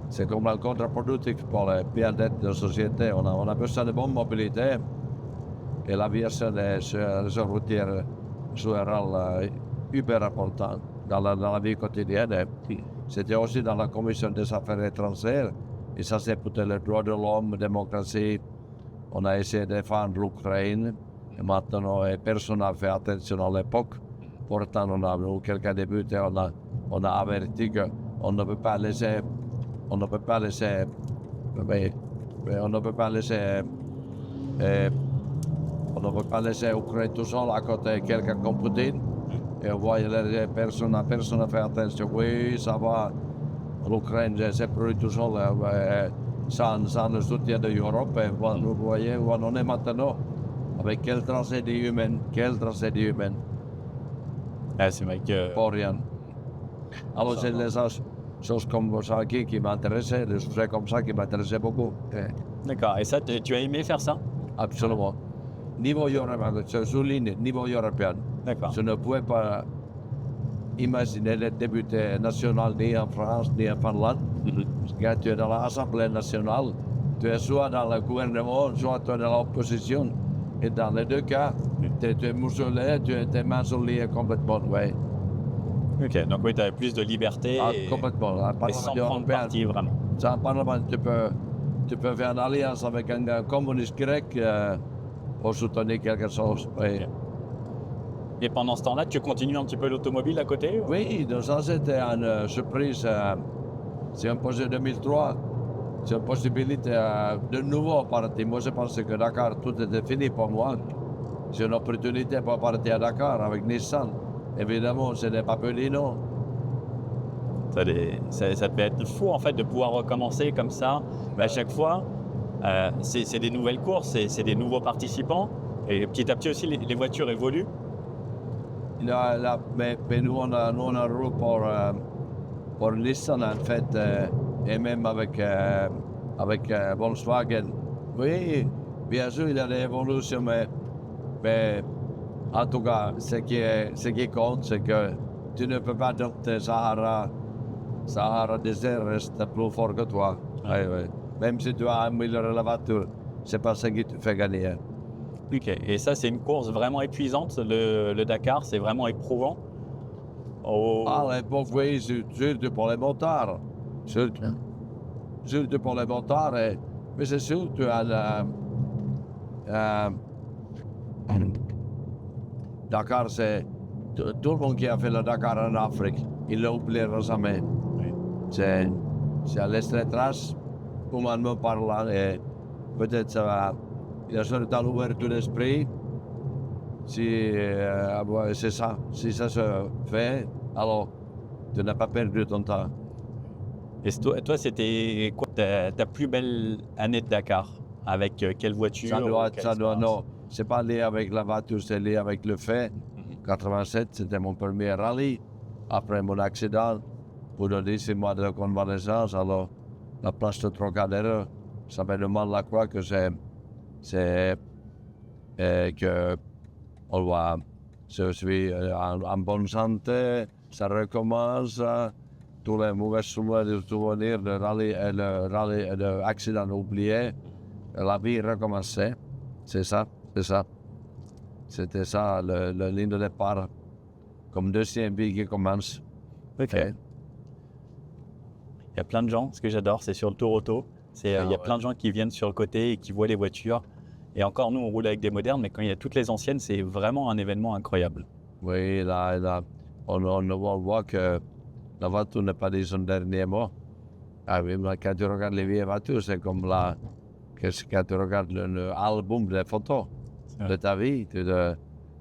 c'est comme un contre-productif pour le bien-être de la société. On a besoin de bonne mobilité, et l'aviation et les réseaux routiers jouent un rôle hyper important dans la vie quotidienne. C'était aussi dans la commission des affaires étrangères, et ça c'est pour les droits de l'homme, la démocratie. On a essayé de défendre l'Ukraine, et maintenant personne n'a fait attention à l'époque. Pourtant, on a eu quelques députés, on a averti qu'on ne peut pas laisser, on ne peut pas laisser l'Ukraine tout seul à côté de quelqu'un comme Poutine. Et on voit les personnes n'a fait attention. Oui, ça va, l'Ukraine s'est pris tout seul sans le soutien de l'Europe. Et vous voyez où on en est maintenant, avec quelle tragédie humaine. Ah, c'est vrai que... Pour rien. Alors c'est les choses comme ça qui m'intéressaient, des sujets comme ça qui m'intéressaient beaucoup. D'accord. Et ça, tu as aimé faire ça? Absolument. Niveau européen, je souligne, niveau européen. D'accord. Je ne pouvais pas imaginer d'être député national ni en France ni en Finlande. Quand tu es dans l'Assemblée nationale, tu es soit dans le gouvernement, soit tu es dans l'opposition. Et dans les deux cas, tu es muselé, tes mains sont liées complètement. Ouais. Ok, donc oui, tu avais plus de liberté complètement. et sans prendre parti vraiment. Sans Parlement, tu peux faire une alliance avec un communiste grec pour soutenir quelque chose. Oui. Et pendant ce temps-là, tu continues un petit peu l'automobile à côté? Oui, donc ça c'était une surprise. C'est un projet 2003. C'est une possibilité de nouveau partir. Moi, je pensais que Dakar, tout était fini pour moi. J'ai une opportunité pour partir à Dakar avec Nissan. Évidemment, ce n'est pas petit, non. Ça devait être fou en fait de pouvoir recommencer comme ça. Mais à chaque fois, c'est des nouvelles courses, c'est des nouveaux participants. Et petit à petit aussi, les voitures évoluent. Mais nous, on a roulé pour Nissan, en fait, et même avec Volkswagen. Oui, bien sûr, il y a des évolutions, mais en tout cas, ce qui compte, c'est que tu ne peux pas dompter Sahara désert reste plus fort que toi. Ouais, ouais. Même si tu as amélioré la voiture, c'est pas ça qui te fait gagner. Ok. Et ça, c'est une course vraiment épuisante. Le Dakar, c'est vraiment éprouvant. Oh. À l'époque, oui, surtout pour les motards. Surtout pour les motards. Mais c'est sûr, tu as Dakar, c'est tout le monde qui a fait le Dakar en Afrique, il ne l'oubliera jamais. C'est à l'extrait trace, humainement parlant, et peut-être ça va. Il y a certainement l'ouverture d'esprit. C'est ça. Si ça se fait, alors tu n'as pas perdu ton temps. Et toi, c'était quoi ta plus belle année de Dakar? Avec quelle voiture? Ça doit, non. C'est pas lié avec la voiture, c'est lié avec le fait. 87, c'était mon premier rallye. Après mon accident, pour donner 6 mois de convalescence, alors la place de Trocadéro, ça fait de mal à croire que que on voit, je suis en bonne santé, ça recommence, tous les mauvais souvenirs de rallye et de accident oublié, la vie recommençait, c'est ça. C'était ça, la ligne de départ, comme deuxième vie qui commence. Ok. Il y a plein de gens, ce que j'adore, c'est sur le Tour Auto. Il y a plein de gens qui viennent sur le côté et qui voient les voitures. Et encore, nous, on roule avec des modernes, mais quand il y a toutes les anciennes, c'est vraiment un événement incroyable. Oui, là, on voit que la voiture n'est pas dit son dernier mot. Ah oui, mais quand tu regardes les vieilles voitures, c'est comme quand tu regardes l'album des photos de ta vie,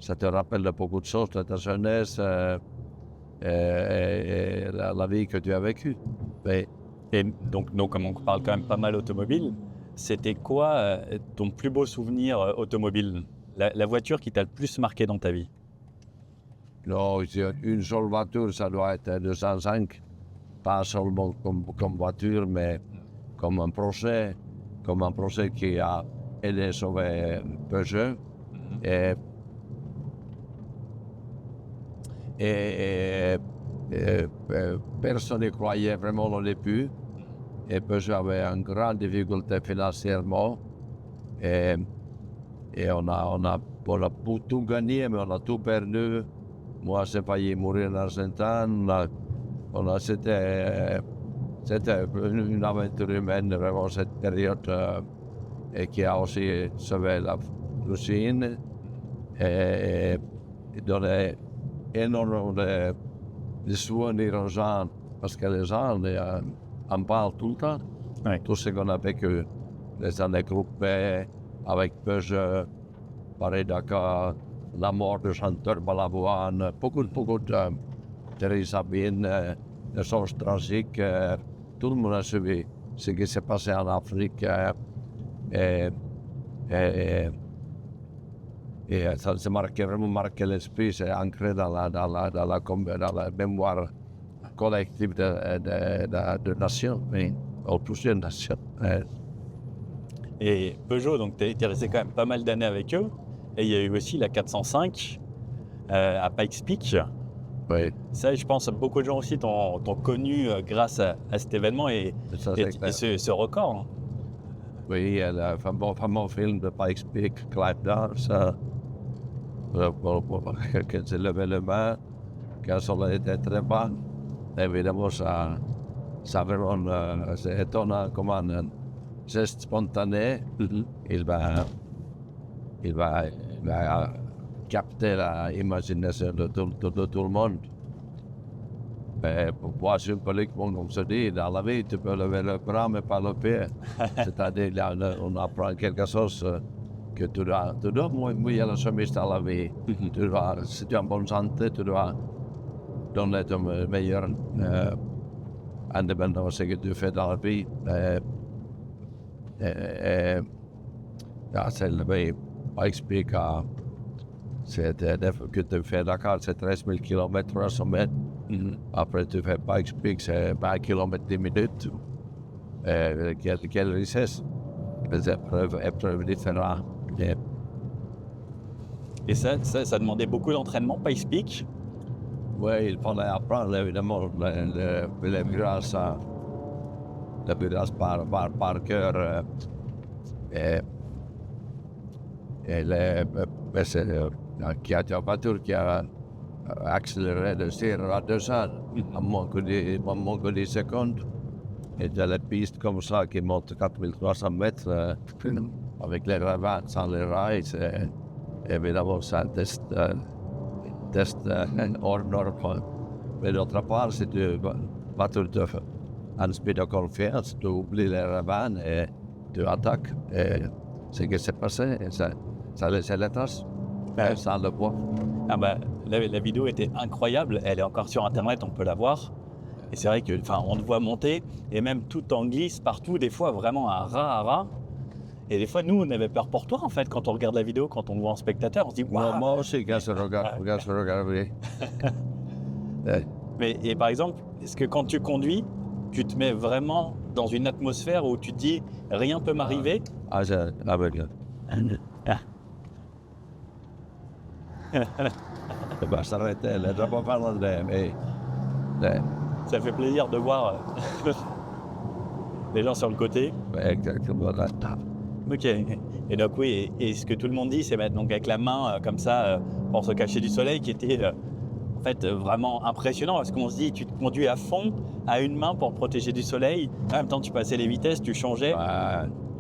ça te rappelle de beaucoup de choses de ta jeunesse et la vie que tu as vécue. Oui. Et donc, comme on parle quand même pas mal automobile, c'était quoi ton plus beau souvenir automobile? La voiture qui t'a le plus marqué dans ta vie? Non, une seule voiture, ça doit être 205. Pas seulement comme voiture, mais comme un projet qui a aidé à sauver Peugeot. Et personne n'y croyait vraiment au début. Et Peugeot avait une grande difficulté financièrement. Et on a tout gagné, mais on a tout perdu. Moi, j'ai failli mourir en Argentine. C'était une aventure humaine, vraiment, cette période, et qui a aussi sauvé la Chine et donné énormément de souvenirs aux gens, parce que les gens en parlent tout le temps. Ouais. Tout ce qu'on a vécu, les années groupées avec Peugeot, Paris-Dakar, la mort du chanteur Balavoine, beaucoup de Sabine, des choses tragiques. Tout le monde a suivi ce qui s'est passé en Afrique. Et ça s'est vraiment marqué l'esprit, c'est ancré dans la mémoire collective de nations, ou plusieurs nations. Et Peugeot, donc tu es resté quand même pas mal d'années avec eux. Et il y a eu aussi la 405 à Pikes Peak. Oui. Ça, je pense que beaucoup de gens aussi t'ont connu grâce à cet événement et ce record. Hein. Oui, le fameux film de Pikes Peak, Clive Dance, quand s'est levé le main, quand le soleil était très bas. Évidemment, ça vraiment, c'est étonnant comment un geste spontané, il va capter l'imagination de tout le monde. Mais pour moi, symboliquement, comme se dit, dans la vie, tu peux lever le bras, mais pas le pied. C'est-à-dire, là, on apprend quelque chose que tu dois mouiller la chemise dans la vie. Si tu es en bonne santé, tu dois donner ton meilleur indépendant de ce que tu fais dans la vie. C'est le meilleur. Pas expliquer. Que tu fais Dakar, c'est 13 000 km à sommet. Après, tu fais pas expliquer, c'est 20 km 10 minutes. Quelle richesse. Des épreuves différentes. Et ça demandait beaucoup d'entraînement, pas explique. Oui, il fallait apprendre évidemment les virages par cœur. Qui a une voiture qui a accéléré de 0 à 200 en moins que 10 secondes. Et de la piste comme ça qui monte 4300 mètres avec les ravins sans les rails, c'est évidemment c'est un test hors norme. Mais d'autre part, si tu voiture de un speed de confiance, tu oublies les ravins et tu attaques. Et ce qui s'est passé, ça laisse les traces. Sans le voir. Ah bah, la vidéo était incroyable, elle est encore sur internet, on peut la voir. Et c'est vrai que, on te voit monter, et même tout en glisse partout, des fois vraiment à ras. Et des fois, nous, on avait peur pour toi, en fait, quand on regarde la vidéo, quand on le voit en spectateur, on se dit waouh. Moi aussi, quand je regarde, oui. Mais et par exemple, est-ce que quand tu conduis, tu te mets vraiment dans une atmosphère où tu te dis rien peut m'arriver? Ça va s'arrêter, là, je ne vais pas parler mais... Ça fait plaisir de voir les gens sur le côté. Exactement. Ok. Et donc oui, et ce que tout le monde dit, c'est mettre donc avec la main comme ça pour se cacher du soleil, qui était en fait vraiment impressionnant, parce qu'on se dit, tu te conduis à fond à une main pour te protéger du soleil. En même temps, tu passais les vitesses, tu changeais.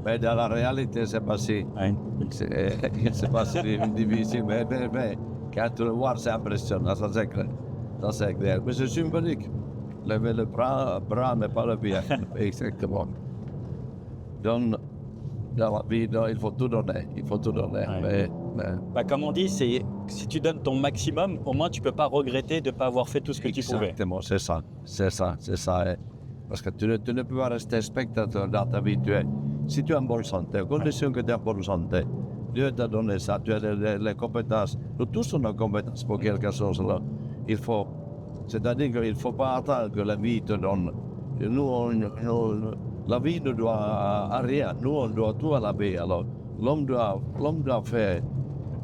Mais dans la réalité, c'est pas si. C'est pas si difficile, mais quand tu le vois, c'est impressionnant, ça c'est clair. Mais c'est symbolique. Lever le bras, mais pas le pied. Exactement. Donc, dans la vie, il faut tout donner. Ouais. Comme on dit, si tu donnes ton maximum, au moins tu peux pas regretter de ne pas avoir fait tout ce que tu pouvais. Exactement, c'est ça. Parce que tu ne peux pas rester spectateur dans ta vie. Si tu es en bonne santé, à condition que tu es en bonne santé, Dieu t'a donné ça, tu as les compétences. Nous tous on a des compétences pour quelque chose. Là. C'est-à-dire qu'il ne faut pas attendre que la vie te donne. La vie ne doit à rien. Nous, on doit tout à la vie. Alors, l'homme doit faire.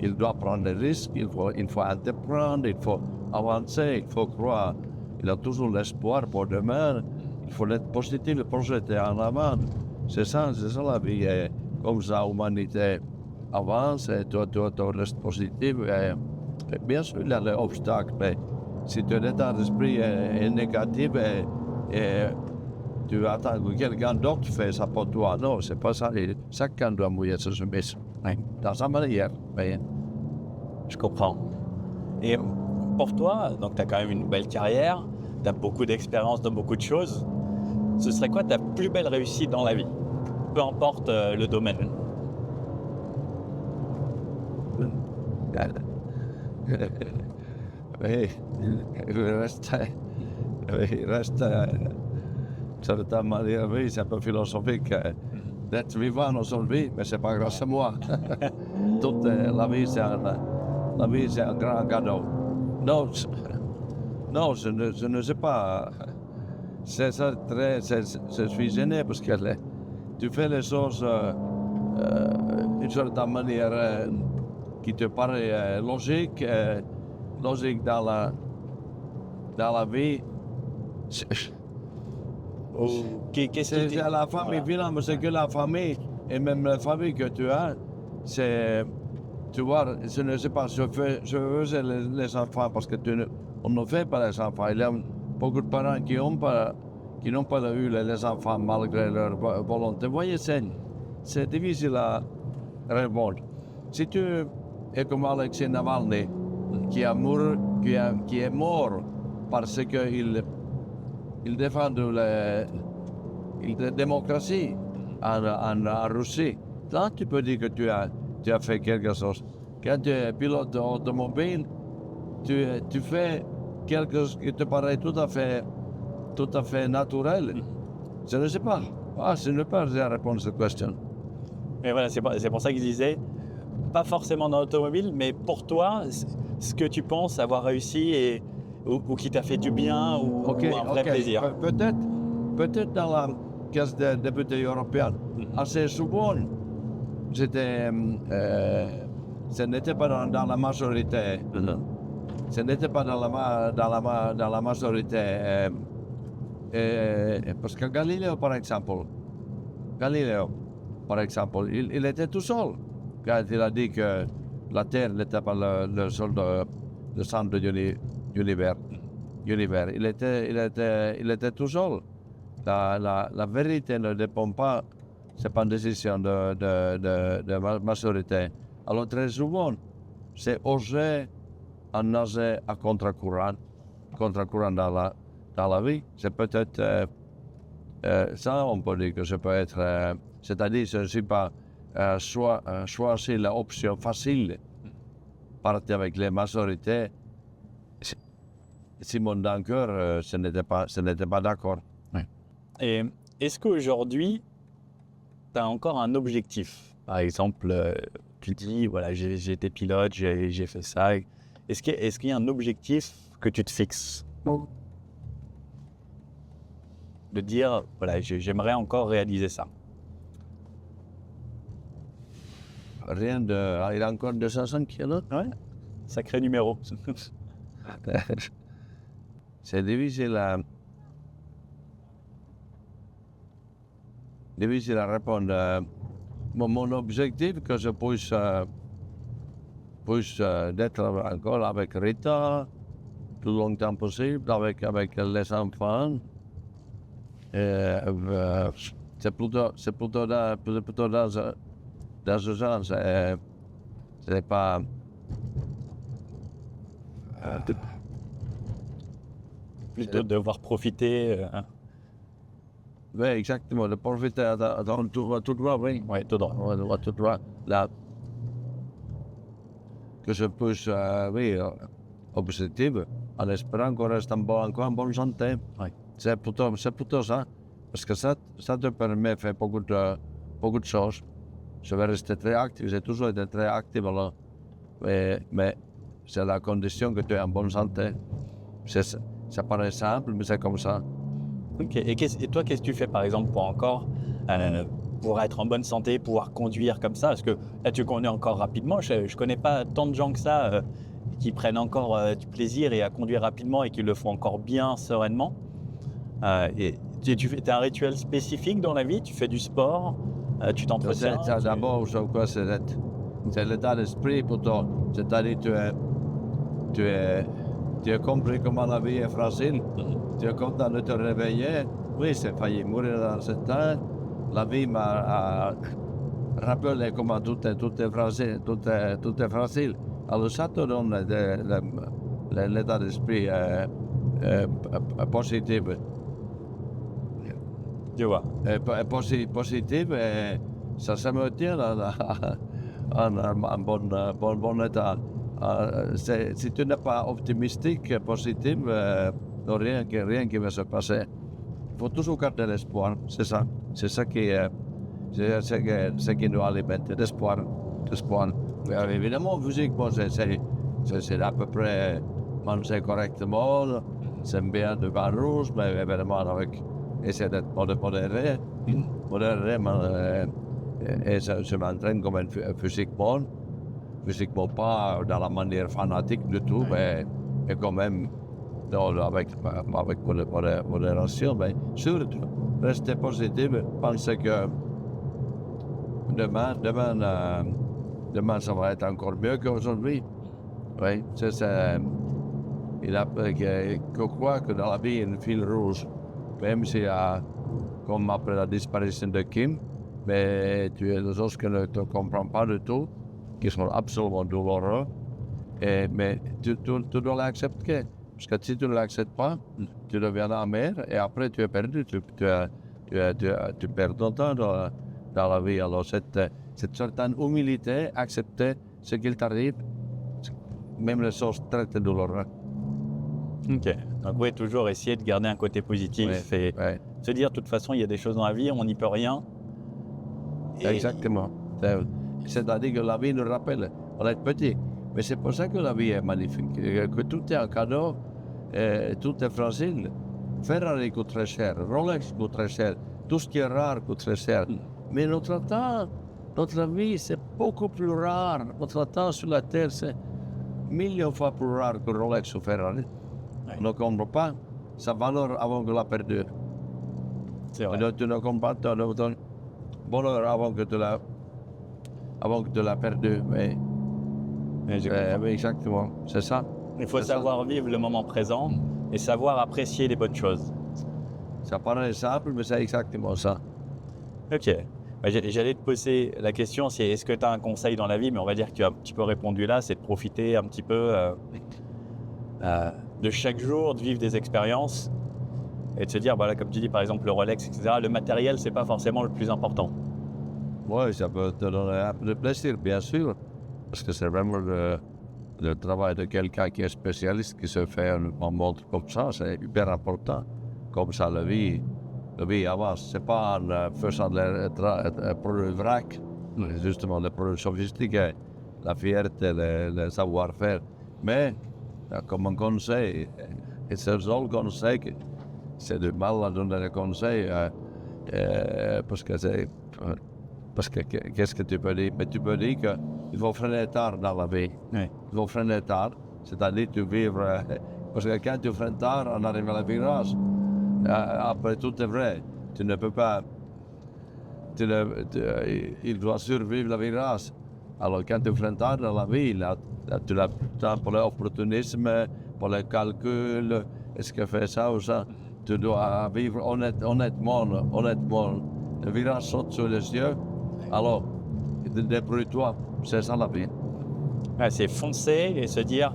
Il doit prendre des risques, il faut entreprendre, il faut avancer, il faut croire. Il a toujours l'espoir pour demain. Il faut être positif, le projeter en avant. C'est ça la vie. Et comme ça, l'humanité avance et toi, tu restes positif. Et bien sûr, il y a des obstacles, mais si ton état d'esprit est négatif et tu attends que quelqu'un d'autre fasse ça pour toi, non, c'est pas ça. Chacun doit mouiller sa chemise. Dans sa manière. Mais... Je comprends. Et pour toi, donc tu as quand même une belle carrière, tu as beaucoup d'expérience dans beaucoup de choses. Ce serait quoi ta plus belle réussite dans la vie? Peu importe le domaine. Oui, il reste certaine manière, oui, c'est un peu philosophique. D'être vivant dans son vie, mais c'est pas grâce à moi. Toute la vie, c'est un grand cadeau. Non, je ne sais pas. Je suis gêné parce que tu fais les choses d'une certaine manière qui te paraît logique dans la vie. Qu'est-ce C'est la famille, finalement, c'est que la famille, et même la famille que tu as, c'est, tu vois, je ne sais pas, je faisais les enfants parce que on ne fait pas les enfants. Il y a beaucoup de parents qui n'ont pas eu les enfants malgré leur volonté. Vous voyez, c'est difficile à répondre. Si tu et comme Alexei Navalny, qui est mort parce qu'il défend la démocratie en Russie. Là, tu peux dire que tu as fait quelque chose. Quand tu es pilote automobile, tu fais quelque chose qui te paraît tout à fait naturel. Je ne sais pas. Je ne peux pas répondre à cette question. Mais voilà, c'est pour ça que je disais, pas forcément dans l'automobile, mais pour toi, ce que tu penses avoir réussi ou qui t'a fait du bien ou un vrai plaisir. Peut-être dans la case de député européen. Assez souvent, ce n'était pas dans la majorité. Ce n'était pas dans la majorité. Parce que Galileo, par exemple, il était tout seul quand il a dit que la Terre n'était pas le centre de l'univers. Il était tout seul. La vérité ne dépend pas, c'est pas une décision de majorité. Alors très souvent, c'est oser en nager à contre-courant dans la vie. C'est peut-être ça, on peut dire que ça peut être, c'est-à-dire je ne suis pas choisir l'option facile, partir avec les majorités. Simon Danker, ce n'était pas d'accord. Ouais. Et est-ce qu'aujourd'hui, tu as encore un objectif? Par exemple, tu dis, voilà, j'ai été pilote, j'ai fait ça. Est-ce qu'il y a un objectif que tu te fixes? De dire, voilà, j'aimerais encore réaliser ça. Rien de... Il a encore 205 kilos. Ouais, sacré numéro. C'est difficile à répondre. Mon objectif, que je puisse d'être encore avec Rita tout longtemps possible, avec les enfants. C'est plutôt dans ce sens. C'est pas... Plutôt de devoir profiter. Oui, exactement, de profiter dans tout droit, oui. Oui, tout droit. Tout droit. Là, que je puisse, oui, objectif, en espérant qu'on reste encore en bonne santé. Oui. C'est plutôt ça, parce que ça te permet de faire beaucoup de choses. Je vais rester très actif, j'ai toujours été très actif, alors, mais c'est la condition que tu es en bonne santé. Ça paraît simple, mais c'est comme ça. Ok. Et toi, qu'est-ce que tu fais par exemple pour être en bonne santé, pouvoir conduire comme ça? Parce que là, tu conduis encore rapidement. Je ne connais pas tant de gens que ça qui prennent encore du plaisir et à conduire rapidement et qui le font encore bien, sereinement. Et tu fais un rituel spécifique dans la vie? Tu fais du sport? Tu t'entretiens? D'abord, c'est l'état d'esprit plutôt. C'est-à-dire tu as compris comment la vie est fragile. Tu es content de te réveiller. Oui, c'est failli mourir dans ce temps. La vie m'a rappelé comment tout est fragile. Alors ça te donne l'état d'esprit positif. Je vois. Positif, et ça me tient en bon état. Si tu n'es pas optimistique, positif, rien qui va se passer. Il faut toujours garder l'espoir, c'est ça. C'est ça qui nous alimente, l'espoir. Évidemment, physiquement, c'est à peu près manger correctement, c'est bien de vin rouge, mais évidemment avec essayer d'être modéré, et je m'entraîne comme physiquement pas dans la manière fanatique du tout, mais quand même avec modération, mais surtout rester positif, penser que demain ça va être encore mieux qu'aujourd'hui. Oui, je crois que dans la vie, il y a une fil rouge, même s'il y a, comme après la disparition de Kim, mais tu as des choses que ne te comprends pas du tout. qui sont absolument douloureux. Mais tu dois l'accepter. Parce que si tu ne l'acceptes pas, tu deviens amer et après tu es perdu. Tu perds ton temps dans la vie. Alors, cette certaine humilité, accepter ce qu'il t'arrive, même les choses très, très douloureuses. Ok. Donc oui, toujours essayer de garder un côté positif et se dire de toute façon, il y a des choses dans la vie, on n'y peut rien. Et Exactement. C'est-à-dire que la vie nous rappelle, on est petit. Mais c'est pour ça que la vie est magnifique, que tout est un cadeau, tout est facile. Ferrari coûte très cher, Rolex coûte très cher, tout ce qui est rare coûte très cher. Mais notre temps, notre vie, c'est beaucoup plus rare. Notre temps sur la Terre, c'est millions de fois plus rare que Rolex ou Ferrari. On ne comprend pas sa valeur avant que l'a perdu. c'est vrai. Donc, tu ne comprends pas ton bonheur avant que tu l'as perdu. Mais, oui, exactement, c'est ça. Il faut c'est ça. savoir vivre le moment présent et savoir apprécier les bonnes choses. Ça paraît simple, mais c'est exactement ça. Ok. J'allais te poser la question, c'est est-ce que tu as un conseil dans la vie, mais on va dire que tu as un petit peu répondu là, c'est de profiter un petit peu de chaque jour, de vivre des expériences et de se dire, voilà, comme tu dis par exemple le Rolex, etc., le matériel, c'est pas forcément le plus important. Oui, ça peut te donner un peu de plaisir, bien sûr, parce que c'est vraiment le travail de quelqu'un qui est spécialiste, qui se fait un montre comme ça, c'est hyper important. Comme ça, la vie avance. C'est pas en faisant des produits vrac, justement, des produits sophistiqués, la fierté, le savoir-faire. Mais, comme un conseil, et c'est le seul conseil, c'est du mal à donner des conseils, parce que qu'est-ce que tu peux dire? Mais tu peux dire qu'il faut freiner tard dans la vie. Oui. Il faut freiner tard, c'est-à-dire tu vivre. Parce que quand tu freines tard, on arrive à la virage. Après, tout est vrai. Tu ne peux pas. Il doit survivre la virage. Alors, quand tu freines tard dans la vie, là, tu as le temps pour l'opportunisme, pour le calcul, est-ce que fait ça ou ça? Tu dois vivre honnêtement. Le virage saute sur les yeux. Alors, débrouille-toi. C'est ça la vie. Ouais, c'est foncer et se dire,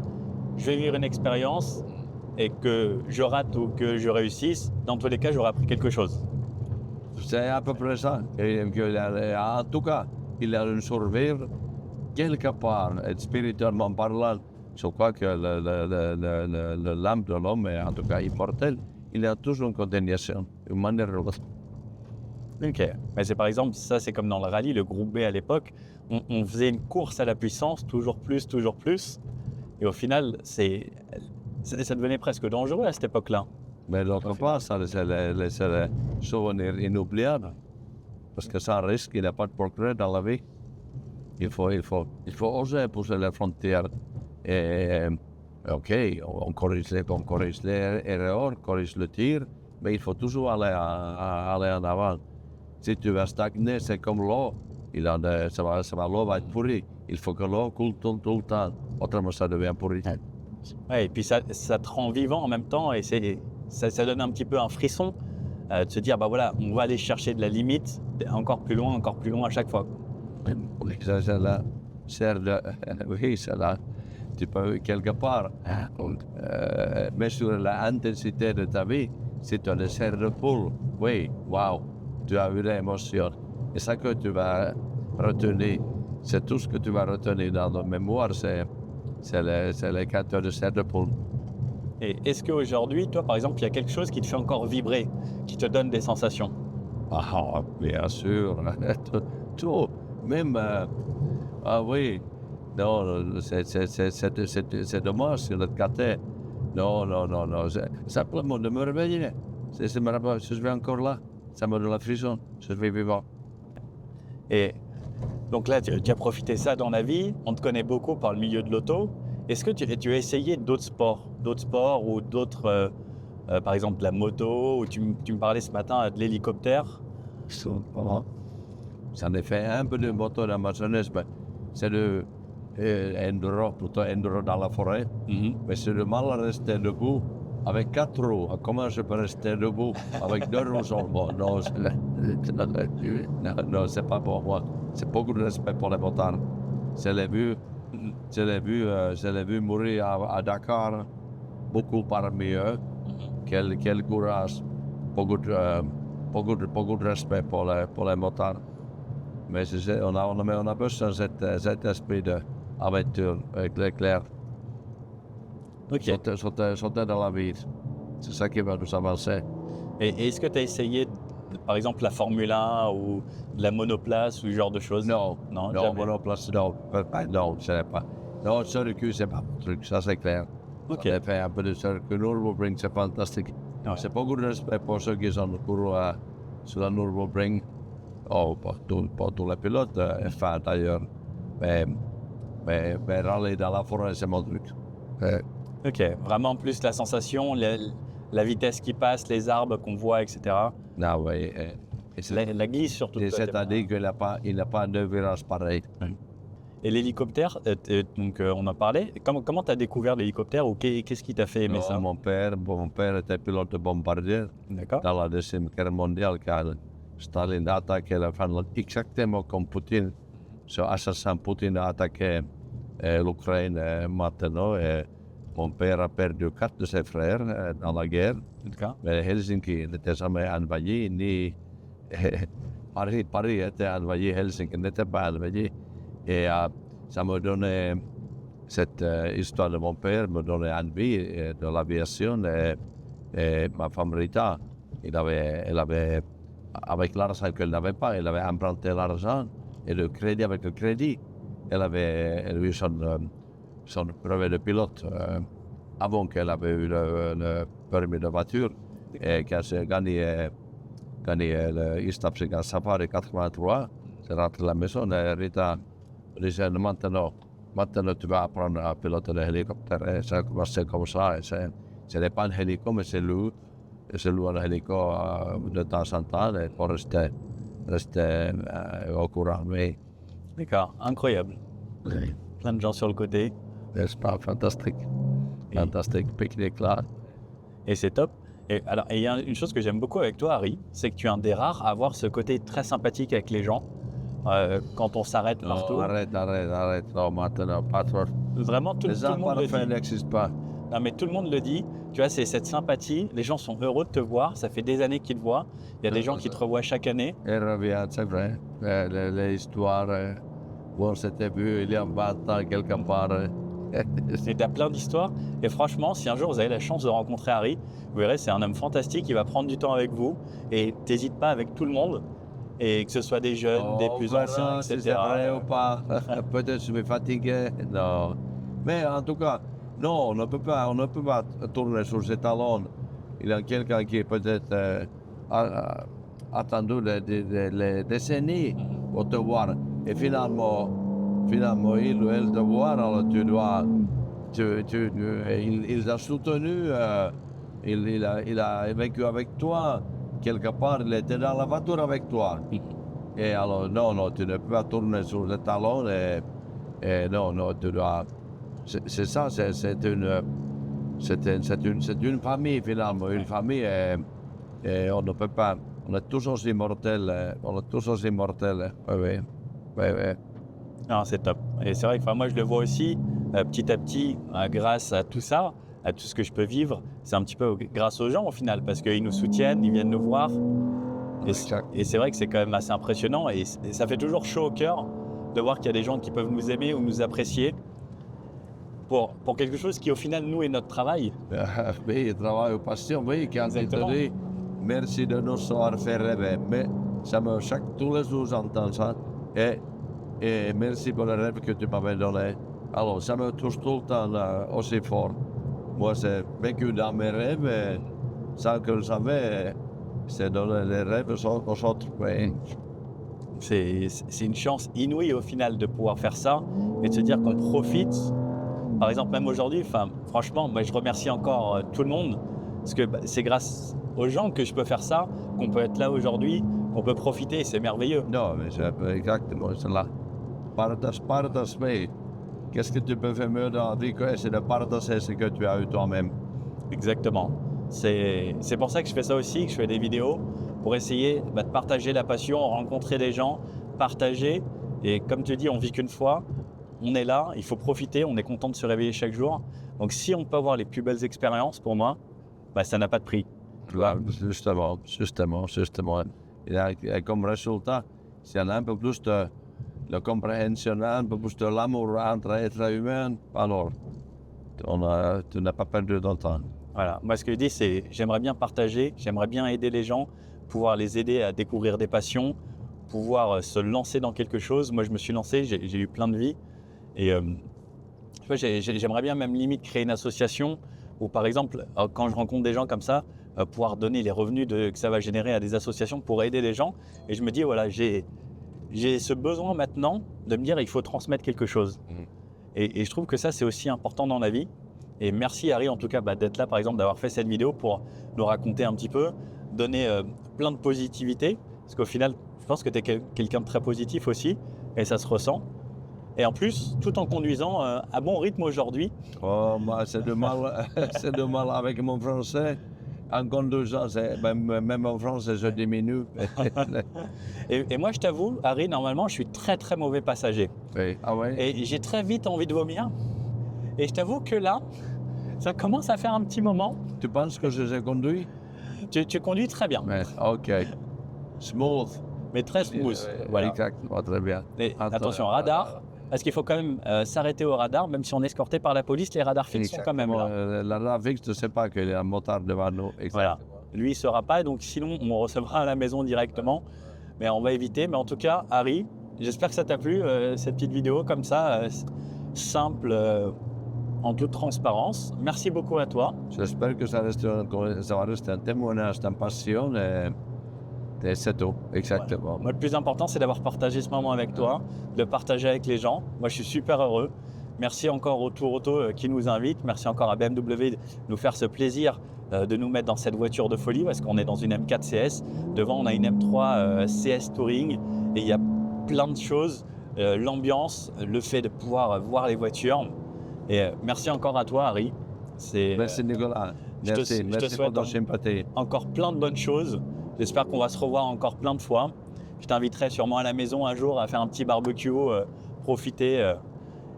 je vais vivre une expérience et que je rate ou que je réussisse, dans tous les cas, j'aurai appris quelque chose. C'est à peu près ça. En tout cas, il a une survivre quelque part, et spirituellement parlant. Je crois que l'âme de l'homme est en tout cas immortelle. Il a toujours une continuation, une manière de l'autre. Ok. Mais c'est par exemple, ça c'est comme dans le rallye, le groupe B à l'époque, on faisait une course à la puissance, toujours plus. Et au final, ça devenait presque dangereux à cette époque-là. Mais d'autre part, c'est le souvenir inoubliable. Parce que sans risque, il n'y a pas de progrès dans la vie. Il faut oser pousser les frontières. Et, ok, on corrige les erreurs, on corrige le tir, mais il faut toujours aller en avant. Si tu vas stagner, c'est comme l'eau. L'eau va être pourrie. Il faut que l'eau coule tout le temps. Autrement, ça devient pourri. Ouais, et puis ça te rend vivant en même temps et ça donne un petit peu un frisson de se dire, bah voilà, on va aller chercher de la limite, encore plus loin à chaque fois. Ça, c'est là. Oui, c'est là. Tu peux quelque part mesurer l'intensité de ta vie. Si tu as des serres de poule, oui, waouh, tu as eu l'émotion. Et ça que tu vas retenir, c'est tout ce que tu vas retenir dans ta mémoire, c'est les 4 heures de serre de poule. Et est-ce qu'aujourd'hui, toi par exemple, il y a quelque chose qui te fait encore vibrer, qui te donne des sensations? Ah, bien sûr, tout, même, ah oui, non, c'est dommage sur notre côté. Non, simplement de me réveiller. Je suis encore là, ça me donne la frisson, je suis vivant. Et donc là, tu as profité ça dans la vie, on te connaît beaucoup par le milieu de l'auto. Est-ce que tu as essayé d'autres sports ou d'autres, par exemple de la moto, ou tu me parlais ce matin de l'hélicoptère? J'en ai fait un peu de moto dans ma jeunesse, mais c'est de enduro, plutôt enduro dans la forêt. Mais c'est de mal à rester debout avec 4 roues. Comment je peux rester debout avec 2 roues seulement? Non, c'est pas pour moi. C'est beaucoup de respect pour les motards. Je l'ai vu, Mhm. je l'ai vu mourir à Dakar, beaucoup parmi eux. Quel courage, beaucoup de respect pour les motards. Mais on a besoin de cet esprit d'aventure, clair. Ok. Sauter dans la vie, c'est ça qui va nous avancer. Et est-ce que tu as essayé, par exemple, la Formule 1 ou de la monoplace ou ce genre de choses? Non, Non, non, jamais. monoplace, non, non, je n'ai pas. Non, circuit, c'est pas mon truc, ça c'est clair. Ok. On a fait un peu de circuit Nürburgring, c'est fantastique. Ouais. C'est beaucoup de respect pour ceux qui sont couru sur la Nürburgring. Oh, pour tous les pilotes, F1 d'ailleurs. Mais râler dans la forêt, c'est mon truc. Ok, vraiment plus la sensation, la vitesse qui passe, les arbres qu'on voit, etc. Non, oui. La glisse surtout. toi, t'aimes C'est-à-dire qu'il n'a pas de virage pareil. bien. Et l'hélicoptère, donc on en parlait. Comment tu as découvert l'hélicoptère ou qu'est-ce qui t'a fait aimer ça? Mon père était pilote de bombardier D'accord. dans la Deuxième Guerre mondiale quand Staline a attaqué la Finlande, exactement comme Poutine. Ce assassin Poutine a attaqué l'Ukraine maintenant. Et mon père a perdu 4 de ses frères dans la guerre. D'accord. Mais Helsinki n'était jamais envahi, ni Paris était envahi, Helsinki n'était pas envahi. Et ça me donnait, cette histoire de mon père me donnait envie de l'aviation. Et ma femme Rita, elle avait, avec l'argent qu'elle n'avait pas, elle avait emprunté l'argent et le crédit avec le crédit. Elle avait eu son brevet de pilote avant qu'elle avait eu le permis de voiture. Et quand j'ai gagné le East African Safari 83, j'ai rentré à la maison et Rita me disait maintenant tu vas apprendre à piloter le hélicoptère. Et ça a commencé comme ça. Et ce n'est pas un hélico, mais c'est lui. Et c'est lui un hélico de temps en temps pour rester au courant. Mais D'accord, incroyable. Plein de gens sur le côté. c'est pas fantastique. Et- Fantastique pique-nique là. Et c'est top. Et alors, il y a une chose que j'aime beaucoup avec toi, Harry, c'est que tu es un des rares à avoir ce côté très sympathique avec les gens. Quand on s'arrête partout. Non, arrête. Non, maintenant, pas trop. Vraiment, tout Les le gens monde le parfaits dit. n'existent pas. Non, mais tout le monde le dit. Tu vois, c'est cette sympathie. Les gens sont heureux de te voir. Ça fait des années qu'ils te voient. Il y a des gens qui te revoient chaque année. Elle revient, c'est vrai. Les histoires, où on s'était vu il y a 20 ans quelque part. Et tu as plein d'histoires. Et franchement, si un jour vous avez la chance de rencontrer Harry, vous verrez, c'est un homme fantastique. Il va prendre du temps avec vous. Et t'hésites pas avec tout le monde. Et que ce soit des jeunes, des plus anciens, Si etc. c'est vrai ou pas. Peut-être je vais fatiguer. Non. Mais en tout cas, non, on ne peut pas tourner sur ses talons. Il y a quelqu'un qui peut-être a attendu les décennies pour te voir. Et finalement, il ou elle te voit, alors il a soutenu, il a vécu avec toi. Quelque part, il était dans la voiture avec toi. Et alors, non, tu ne peux pas tourner sur les talons et non, tu dois. C'est ça, c'est une famille finalement, une famille et on ne peut pas. On est tous aussi mortels, Oui. Non, c'est top. Et c'est vrai que moi, je le vois aussi, petit à petit, grâce à tout ça, à tout ce que je peux vivre, c'est un petit peu grâce aux gens au final, parce qu'ils nous soutiennent, ils viennent nous voir. Exact. Et c'est vrai que c'est quand même assez impressionnant et ça fait toujours chaud au cœur de voir qu'il y a des gens qui peuvent nous aimer ou nous apprécier pour quelque chose qui au final nous est notre travail. Oui, travail ou passion, oui, quand il Exactement. te dit merci de nous avoir fait rêver. Mais ça me tous les jours j'entends ça. Et merci pour le rêve que tu m'avais donné. Alors, ça me touche tout le temps aussi fort. Moi, j'ai vécu dans mes rêves et sans que je savais, c'est donner les rêves aux autres. Oui. C'est une chance inouïe au final de pouvoir faire ça et de se dire qu'on profite. Par exemple, même aujourd'hui, franchement, moi, je remercie encore tout le monde parce que c'est grâce aux gens que je peux faire ça, qu'on peut être là aujourd'hui, qu'on peut profiter, c'est merveilleux. Non, mais c'est exactement cela. Partage, mais qu'est-ce que tu peux faire mieux dans la vie que c'est de partager ce que tu as eu toi-même. Exactement. C'est pour ça que je fais ça aussi, que je fais des vidéos, pour essayer de partager la passion, rencontrer des gens, partager. Et comme tu dis, on vit qu'une fois. on est là, il faut profiter, on est content de se réveiller chaque jour. Donc si on peut avoir les plus belles expériences, pour moi, bah, ça n'a pas de prix. Voilà, justement. Et comme résultat, s'il y en a un peu plus de compréhension, un peu plus de l'amour entre êtres humains, alors tu n'as pas perdu ton temps. Voilà, moi ce que je dis c'est j'aimerais bien partager, j'aimerais bien aider les gens, pouvoir les aider à découvrir des passions, pouvoir se lancer dans quelque chose. Moi je me suis lancé, j'ai eu plein de vies et tu vois, j'aimerais bien même limite créer une association où par exemple quand je rencontre des gens comme ça, pouvoir donner les revenus que ça va générer à des associations pour aider les gens. Et je me dis voilà, j'ai ce besoin maintenant de me dire il faut transmettre quelque chose. Et je trouve que ça c'est aussi important dans la vie. Et merci Harry en tout cas d'être là par exemple, d'avoir fait cette vidéo pour nous raconter un petit peu, donner plein de positivité. Parce qu'au final, je pense que tu es quelqu'un de très positif aussi et ça se ressent. Et en plus, tout en conduisant à bon rythme aujourd'hui. Oh, moi, c'est de mal, c'est de mal avec mon français. En conduisant, même en français, je diminue. Et moi, je t'avoue, Harry, normalement, je suis très très mauvais passager. Oui. Ah ouais? Et j'ai très vite envie de vomir. Et je t'avoue que là, ça commence à faire un petit moment. Tu penses que je les ai conduits? Tu conduis très bien, Mais, ok. Smooth. mais très smooth. Voilà. Exactement, très bien. Et attention, radar. Parce qu'il faut quand même s'arrêter au radar, même si on est escorté par la police, les radars fixes sont quand même là. La radar fixe, tu ne sais pas qu'il y a un motard devant nous. Voilà. Lui, il ne sera pas, donc sinon, on recevra à la maison directement. Mais on va éviter. Mais en tout cas, Harry, j'espère que ça t'a plu, cette petite vidéo comme ça, simple, en toute transparence. Merci beaucoup à toi. J'espère que ça va rester un témoignage d'une passion et c'est tout, exactement. Moi, le plus important, c'est d'avoir partagé ce moment avec toi, de le partager avec les gens. Moi, je suis super heureux. Merci encore au Tour Auto qui nous invite. Merci encore à BMW de nous faire ce plaisir de nous mettre dans cette voiture de folie parce qu'on est dans une M4 CS. Devant, on a une M3 CS Touring et il y a plein de choses. L'ambiance, le fait de pouvoir voir les voitures. Et merci encore à toi, Harry. Merci Nicolas. Merci pour ton sympathie. Encore plein de bonnes choses. J'espère qu'on va se revoir encore plein de fois. Je t'inviterai sûrement à la maison un jour à faire un petit barbecue, profiter.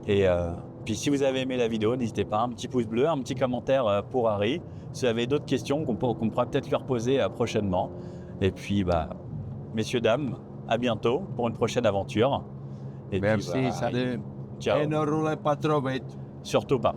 Puis si vous avez aimé la vidéo, n'hésitez pas, un petit pouce bleu, un petit commentaire pour Harry. Si vous avez d'autres questions qu'on pourra peut-être lui reposer prochainement. Et puis, messieurs, dames, à bientôt pour une prochaine aventure. Et Merci, puis, salut. Ciao. Et ne roulez pas trop vite. Surtout pas.